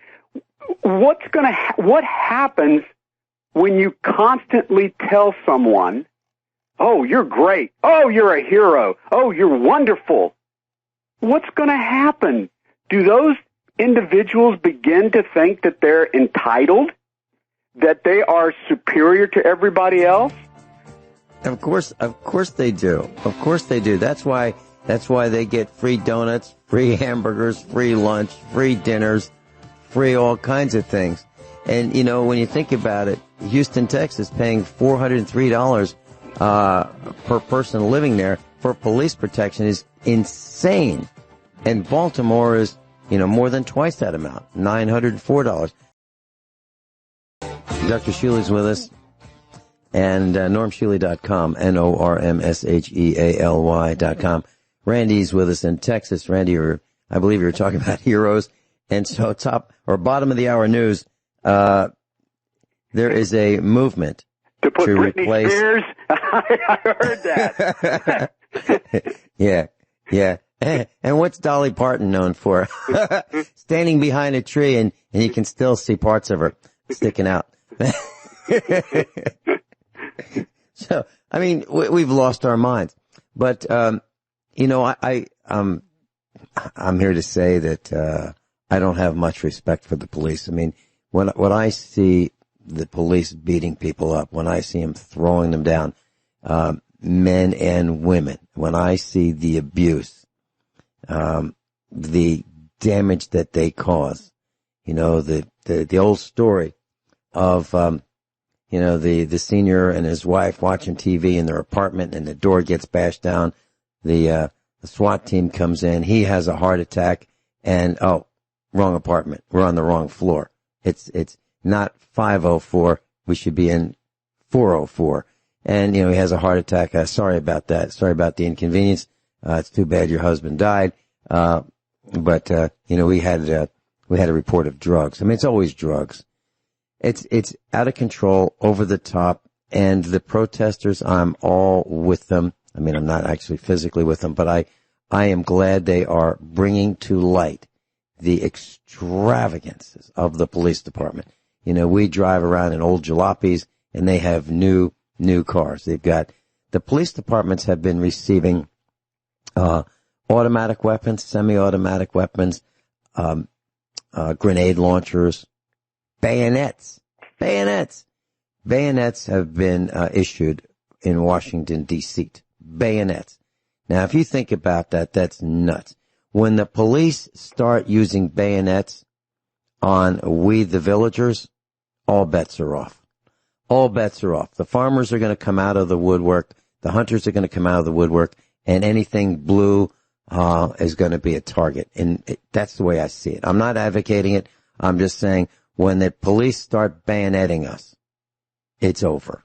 what happens when you constantly tell someone, oh, you're great. Oh, you're a hero. Oh, you're wonderful. What's going to happen? Do those individuals begin to think that they're entitled, that they are superior to everybody else? Of course they do. Of course they do. That's why they get free donuts, free hamburgers, free lunch, free dinners, free all kinds of things. And, when you think about it, Houston, Texas, paying $403 per person living there for police protection is insane. And Baltimore is, more than twice that amount, $904. Dr. Shealy's with us. And normshealy.com, NORMSHEALY.com. Randy's with us in Texas. Randy, I believe you were talking about heroes. And so bottom of the hour news, there is a movement to put Britney replace. Spears? I heard that. Yeah. And what's Dolly Parton known for? Standing behind a tree and you can still see parts of her sticking out. So, we've lost our minds. But, I'm here to say that, I don't have much respect for the police. When I see the police beating people up, when I see them throwing them down, men and women, when I see the abuse, the damage that they cause, the old story of, the senior and his wife watching TV in their apartment and the door gets bashed down. The SWAT team comes in. He has a heart attack and, wrong apartment. We're on the wrong floor. It's not 504. We should be in 404. And, he has a heart attack. Sorry about that. Sorry about the inconvenience. It's too bad your husband died. But we had a report of drugs. It's always drugs. It's out of control, over the top, and the protesters, I'm all with them. I'm not actually physically with them, but I am glad they are bringing to light the extravagances of the police department. We drive around in old jalopies and they have new cars. The police departments have been receiving, automatic weapons, semi-automatic weapons, grenade launchers, bayonets. Bayonets have been issued in Washington, D.C. Bayonets. Now, if you think about that, that's nuts. When the police start using bayonets on we the villagers, all bets are off. All bets are off. The farmers are going to come out of the woodwork. The hunters are going to come out of the woodwork. And anything blue is going to be a target. And that's the way I see it. I'm not advocating it. I'm just saying when the police start bayoneting us, it's over.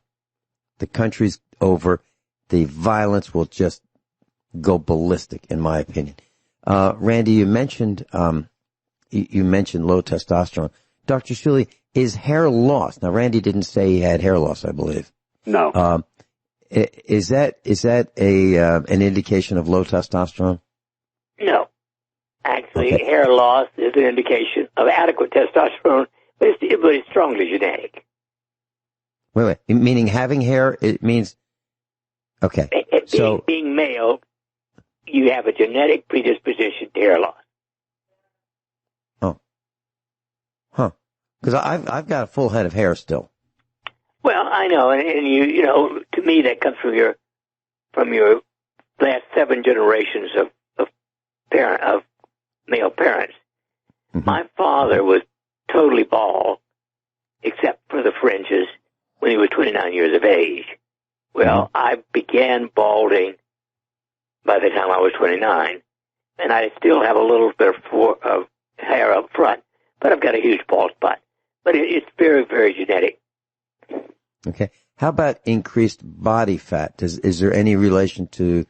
The country's over. The violence will just go ballistic, in my opinion. Randy, you mentioned low testosterone. Dr. Shealy, is hair loss? Now, Randy didn't say he had hair loss, I believe. No. Is that an indication of low testosterone? No. Actually, Okay. hair loss is an indication of adequate testosterone, but it's strongly genetic. Wait. Meaning having hair, it means, okay. Being male, you have a genetic predisposition to hair loss. Oh. Huh. Because I've got a full head of hair still. Well, I know, and you know, to me that comes from your last 7 generations of male parents. Mm-hmm. My father was totally bald, except for the fringes, when he was 29 years of age. Well, I began balding by the time I was 29, and I still have a little bit of hair up front, but I've got a huge bald spot. But it's very, very genetic. Okay. How about increased body fat? Is there any relation to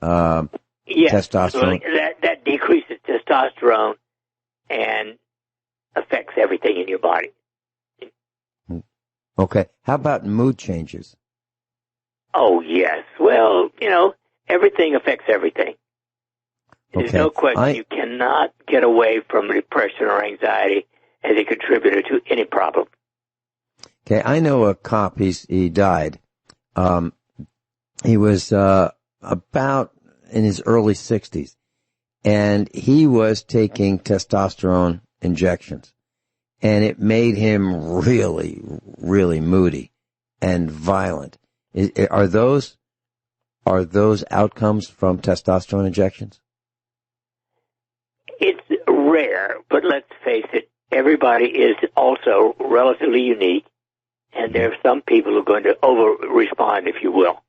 testosterone? That decreases testosterone and affects everything in your body. Okay. How about mood changes? Oh, yes. Well, you know, everything affects everything. There's no question. You cannot get away from depression or anxiety as a contributor to any problem. Okay, I know a cop. He died. He was about in his early 60s, and he was taking testosterone injections, and it made him really, really moody and violent. Are those outcomes from testosterone injections? It's rare, but let's face it, everybody is also relatively unique. And there are some people who are going to over-respond, if you will.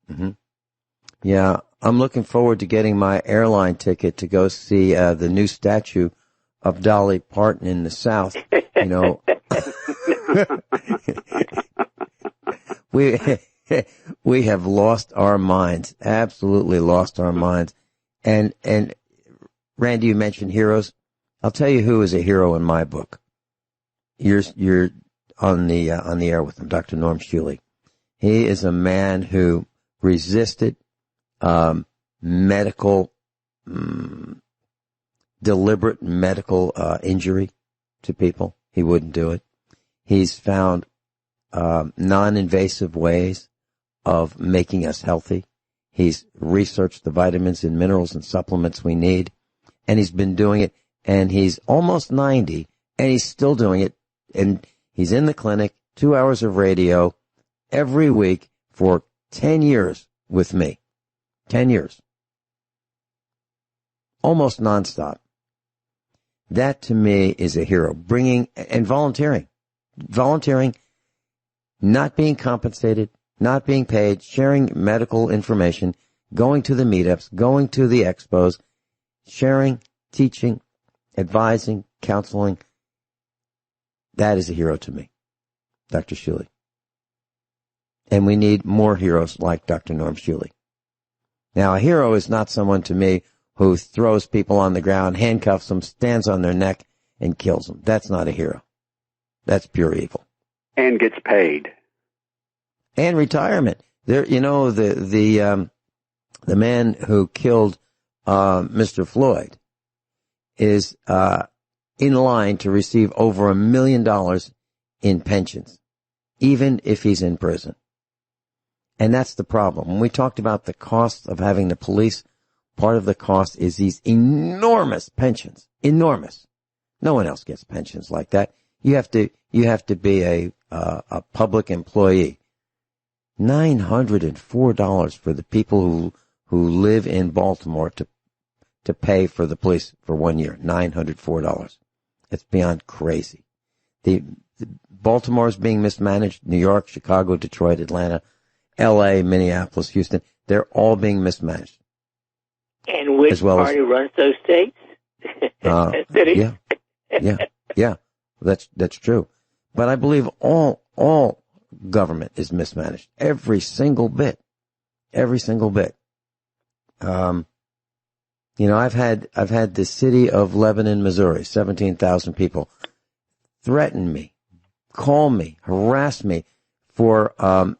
Mm-hmm. Yeah, I'm looking forward to getting my airline ticket to go see the new statue of Dolly Parton in the South. You know, we have lost our minds, absolutely lost our minds. And Randy, you mentioned heroes. I'll tell you who is a hero in my book. You're on the air with him, Dr. Norm Shealy. He is a man who resisted deliberate medical injury to people. He wouldn't do it. He's found non-invasive ways of making us healthy. He's researched the vitamins and minerals and supplements we need, and he's been doing it, and he's almost 90, and he's still doing it, and he's in the clinic, 2 hours of radio every week for 10 years with me. 10 years. Almost nonstop. That to me is a hero. Volunteering, not being compensated, not being paid, sharing medical information, going to the meetups, going to the expos, sharing, teaching, advising, counseling. That is a hero to me, Dr. Shealy. And we need more heroes like Dr. Norm Shealy. Now, a hero is not someone to me who throws people on the ground, handcuffs them, stands on their neck, and kills them. That's not a hero. That's pure evil. And gets paid. And retirement. There, you know, the man who killed Mr. Floyd is in line to receive over $1 million in pensions, even if he's in prison. And that's the problem. When we talked about the cost of having the police, part of the cost is these enormous pensions. Enormous. No one else gets pensions like that. You have to be a public employee. $904 for the people who live in Baltimore to pay for the police for 1 year. $904. It's beyond crazy. The Baltimore is being mismanaged. New York, Chicago, Detroit, Atlanta, L.A., Minneapolis, Houston. They're all being mismanaged. And which party runs those states? Yeah. Yeah. That's true. But I believe all government is mismanaged. Every single bit. Every single bit. I've had the city of Lebanon, Missouri, 17,000 people threaten me, call me, harass me for a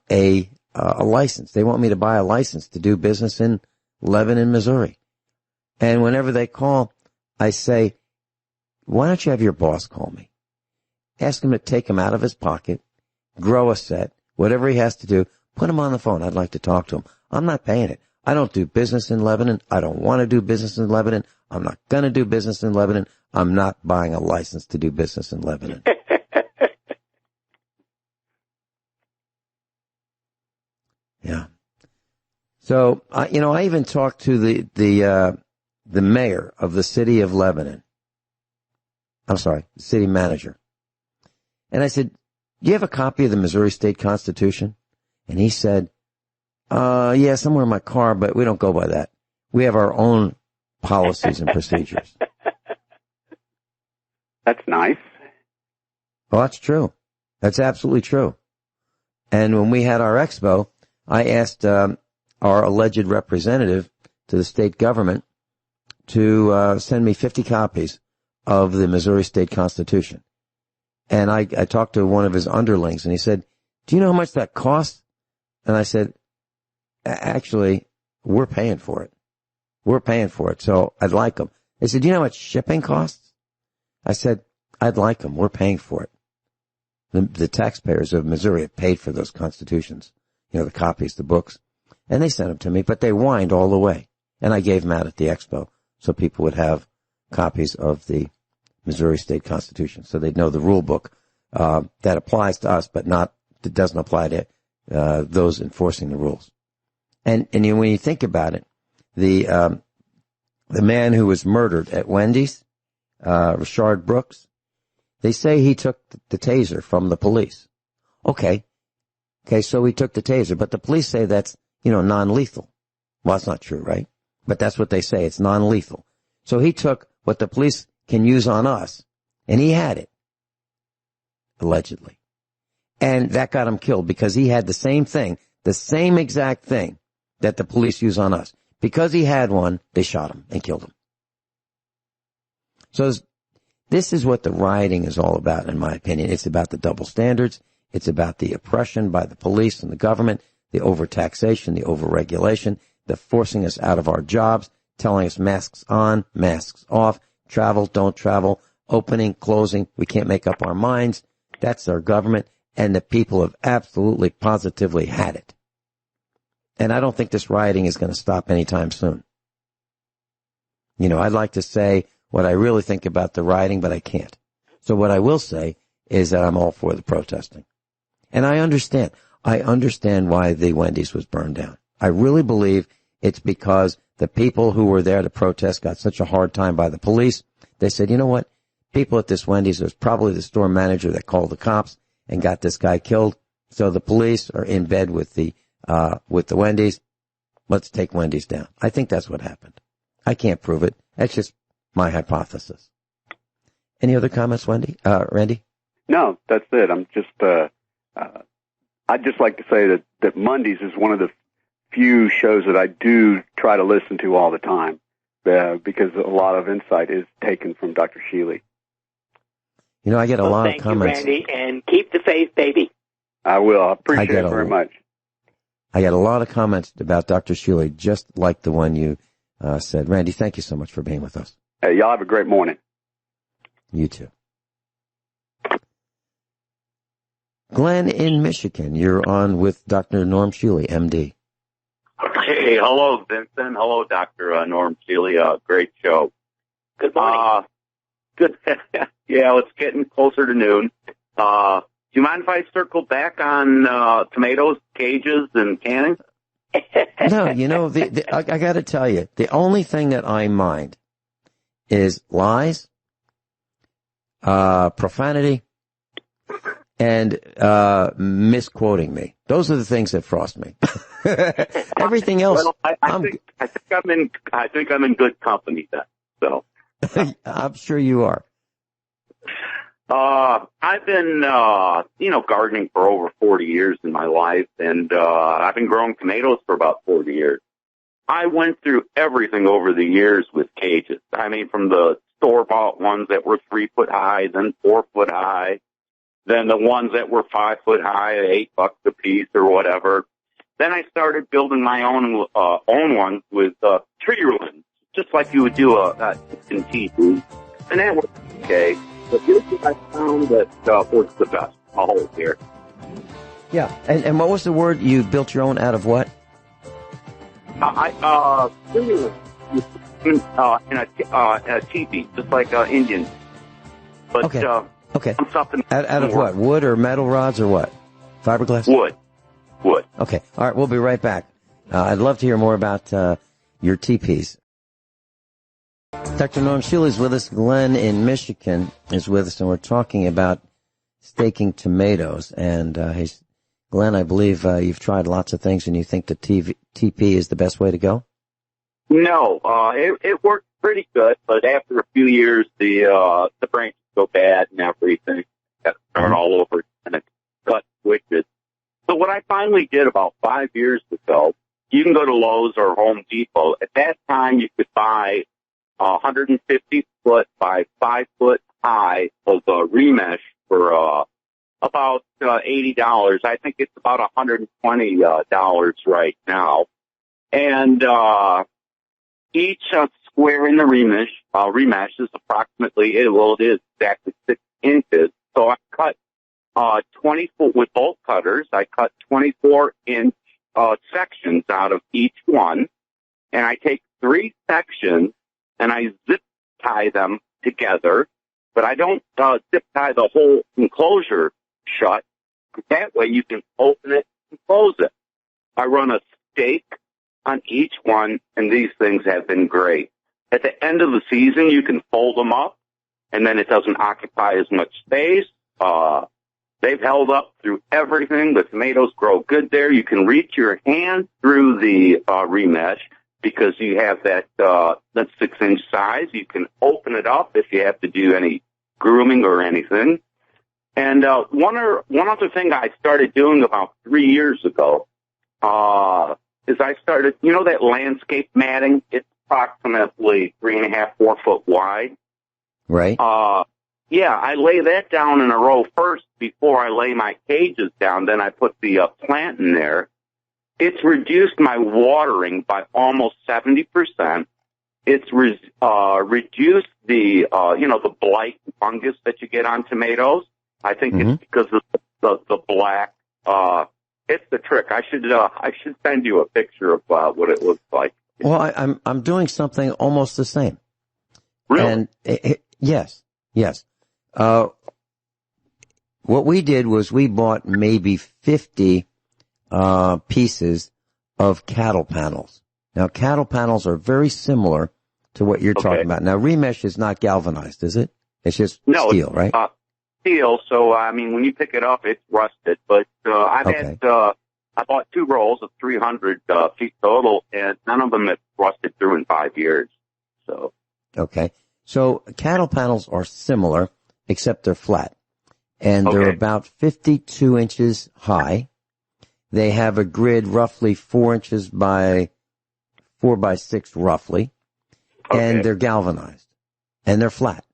license. They want me to buy a license to do business in Lebanon, Missouri. And whenever they call, I say, why don't you have your boss call me? Ask him to take him out of his pocket, grow a set, whatever he has to do, put him on the phone. I'd like to talk to him. I'm not paying it. I don't do business in Lebanon. I don't want to do business in Lebanon. I'm not going to do business in Lebanon. I'm not buying a license to do business in Lebanon. Yeah. So, I even talked to the mayor of the city of Lebanon. I'm sorry, the city manager. And I said, do you have a copy of the Missouri State Constitution? And he said, yeah, somewhere in my car, but we don't go by that. We have our own policies and procedures. That's nice. Well, that's true. That's absolutely true. And when we had our expo, I asked our alleged representative to the state government to send me 50 copies of the Missouri State Constitution. And I talked to one of his underlings, and he said, do you know how much that costs? And I said, actually, we're paying for it. We're paying for it, so I'd like them. They said, do you know how much shipping costs? I said, I'd like them. We're paying for it. The taxpayers of Missouri have paid for those constitutions, the copies, the books, and they sent them to me, but they whined all the way. And I gave them out at the expo so people would have copies of the Missouri State Constitution, so they'd know the rule book that applies to us, but that doesn't apply to those enforcing the rules. And when you think about it, the man who was murdered at Wendy's, Rashard Brooks, they say he took the taser from the police. Okay, so he took the taser, but the police say that's, non-lethal. Well, that's not true, right? But that's what they say. It's non-lethal. So he took what the police can use on us, and he had it, allegedly. And that got him killed because he had the same thing, the same exact thing that the police use on us. Because he had one, they shot him and killed him. So this is what the rioting is all about, in my opinion. It's about the double standards. It's about the oppression by the police and the government, the overtaxation, the overregulation, the forcing us out of our jobs, telling us masks on, masks off, travel, don't travel, opening, closing. We can't make up our minds. That's our government. And the people have absolutely, positively had it. And I don't think this rioting is going to stop anytime soon. I'd like to say what I really think about the rioting, but I can't. So what I will say is that I'm all for the protesting. And I understand why the Wendy's was burned down. I really believe it's because the people who were there to protest got such a hard time by the police. They said, you know what? People at this Wendy's, there's probably the store manager that called the cops and got this guy killed. So the police are in bed with the Wendy's. Let's take Wendy's down. I think that's what happened. I can't prove it. That's just my hypothesis. Any other comments, Randy? No, that's it. I'm just, I'd just like to say that Mondays is one of the few shows that I do try to listen to all the time, because a lot of insight is taken from Dr. Shealy. I get a lot of comments. Thank you, Randy, and keep the faith, baby. I will. I appreciate it very much. I got a lot of comments about Dr. Shealy, just like the one you said. Randy, thank you so much for being with us. Hey, y'all have a great morning. You too. Glenn in Michigan, you're on with Dr. Norm Shealy, MD. Hey, hello, Vincent. Hello, Dr. Norm Shealy. Great show. Good morning. Good. Yeah, it's getting closer to noon. Do you mind if I circle back on tomatoes, cages, and canning? No, I got to tell you, the only thing that I mind is lies, profanity, and misquoting me. Those are the things that frost me. Everything else, well, I think I'm in good company then. So I'm sure you are. I've been, gardening for over 40 years in my life, and I've been growing tomatoes for about 40 years. I went through everything over the years with cages. I mean, from the store-bought ones that were 3 foot high, then 4 foot high, then the ones that were 5 foot high at $8 a piece or whatever. Then I started building my own ones with tree roots, just like you would do a kitchen tea booth, and that worked okay. But here's what I found that works the best. I'll hold here. Yeah, and what was the word you built your own out of? What? In a teepee, just like Indian. But okay. Okay. Something out of what? Wood or metal rods or what? Fiberglass? Wood. Okay. All right. We'll be right back. I'd love to hear more about your teepees. Dr. Norm Shealy is with us. Glenn in Michigan is with us, and we're talking about staking tomatoes. And Glenn, I believe you've tried lots of things, and you think the TP is the best way to go? No, it worked pretty good, but after a few years, the branches go bad and everything. Got to start all over, and it cut switches. So what I finally did about 5 years ago, you can go to Lowe's or Home Depot. At that time, you could buy 150 foot by 5 foot high of remesh for about $80. I think it's about $120 right now. And each square in the remesh is approximately, it is exactly 6 inches. So I cut 24 with bolt cutters. I cut 24-inch sections out of each one, and I take 3 sections and I zip tie them together, but I don't zip tie the whole enclosure shut. That way you can open it and close it. I run a stake on each one, and these things have been great. At the end of the season, you can fold them up, and then it doesn't occupy as much space. They've held up through everything. The tomatoes grow good there. You can reach your hand through the remesh because you have that 6-inch size. You can open it up if you have to do any grooming or anything. And one other thing I started doing about 3 years ago is I started, that landscape matting? It's approximately 3.5, 4 foot wide. Right. Yeah, I lay that down in a row first before I lay my cages down. Then I put the plant in there. It's reduced my watering by almost 70%. It's reduced the, the blight fungus that you get on tomatoes. I think it's because of the black. It's the trick. I should send you a picture of what it looks like. Well, I'm doing something almost the same. Really? And yes. What we did was we bought maybe 50 pieces of cattle panels. Now, cattle panels are very similar to what you're talking about. Now, remesh is not galvanized, is it? It's just steel, right? Steel. So, when you pick it up, it's rusted. But I bought 2 rolls of 300 feet total, and none of them have rusted through in 5 years. So. Okay. So cattle panels are similar, except they're flat. And they're about 52 inches high. They have a grid roughly 4 inches by 4 by 6 roughly. And they're galvanized. And they're flat.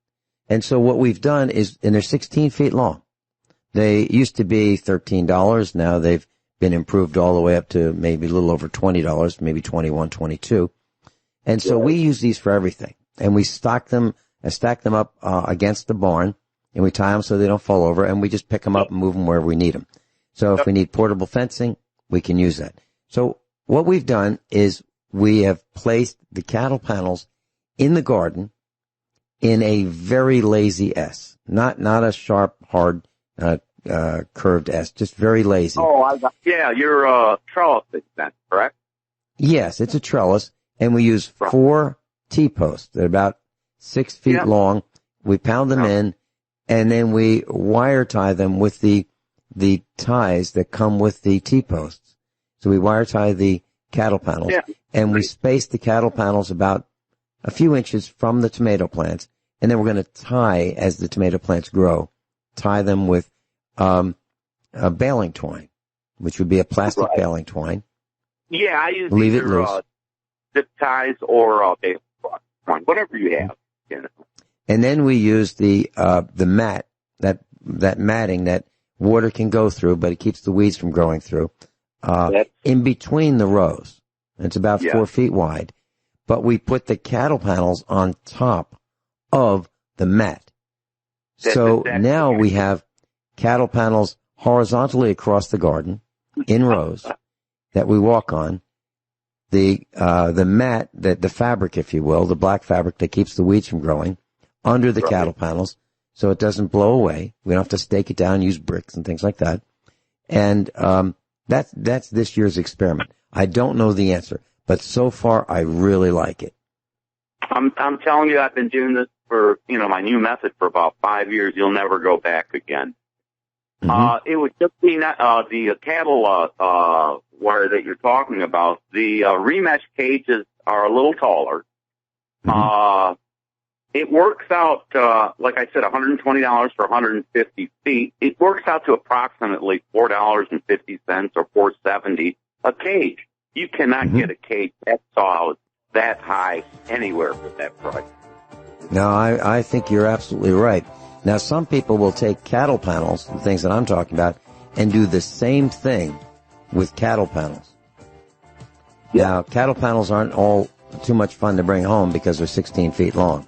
And so what we've done is, and they're 16 feet long. They used to be $13. Now they've been improved all the way up to maybe a little over $20, maybe $21, $22. And so we use these for everything. And we stack them up against the barn, and we tie them so they don't fall over, and we just pick them up and move them wherever we need them. So if we need portable fencing, we can use that. So what we've done is we have placed the cattle panels in the garden in a very lazy S, not a sharp, hard, curved S, just very lazy. Oh, you're trellising then, correct? Yes, it's a trellis, and we use 4 T-posts. They're about 6 feet long. We pound them in, and then we wire tie them with the ties that come with the T-posts. So we wire tie the cattle panels, and we space the cattle panels about a few inches from the tomato plants, And then we're going to tie, as the tomato plants grow, tie them with a baling twine, which would be a plastic baling twine. Yeah, I use Leave it either loose. zip ties or baling twine, whatever you have. You know. And then we use the mat, that matting that water can go through, but it keeps the weeds from growing through, in between the rows. It's about 4 feet wide. But we put the cattle panels on top of the mat. So now we have cattle panels horizontally across the garden in rows that we walk on. The mat, the fabric, if you will, the black fabric that keeps the weeds from growing under the cattle panels so it doesn't blow away. We don't have to stake it down, use bricks and things like that. And that's this year's experiment. I don't know the answer, but so far I really like it. I'm telling you, I've been doing this for, my new method for about 5 years. You'll never go back again. It would just be the cattle wire that you're talking about. The remesh cages are a little taller. It works out, like I said, $120 for 150 feet. It works out to approximately $4.50 or $4.70 a cage. You cannot get a cage that solid, that high, anywhere for that price. No, I think you're absolutely right. Now, some people will take cattle panels, the things that I'm talking about, and do the same thing with cattle panels. Now, cattle panels aren't all too much fun to bring home because they're 16 feet long.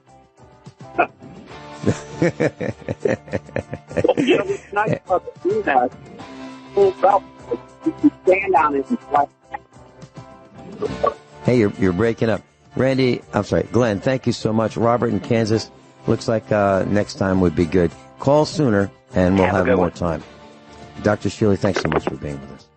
It's nice to do that. You can stand on it and fly. Hey, you're breaking up. Randy, I'm sorry, Glenn, thank you so much. Robert in Kansas, looks like next time would be good. Call sooner, and we'll have more time. Dr. Shealy, thanks so much for being with us.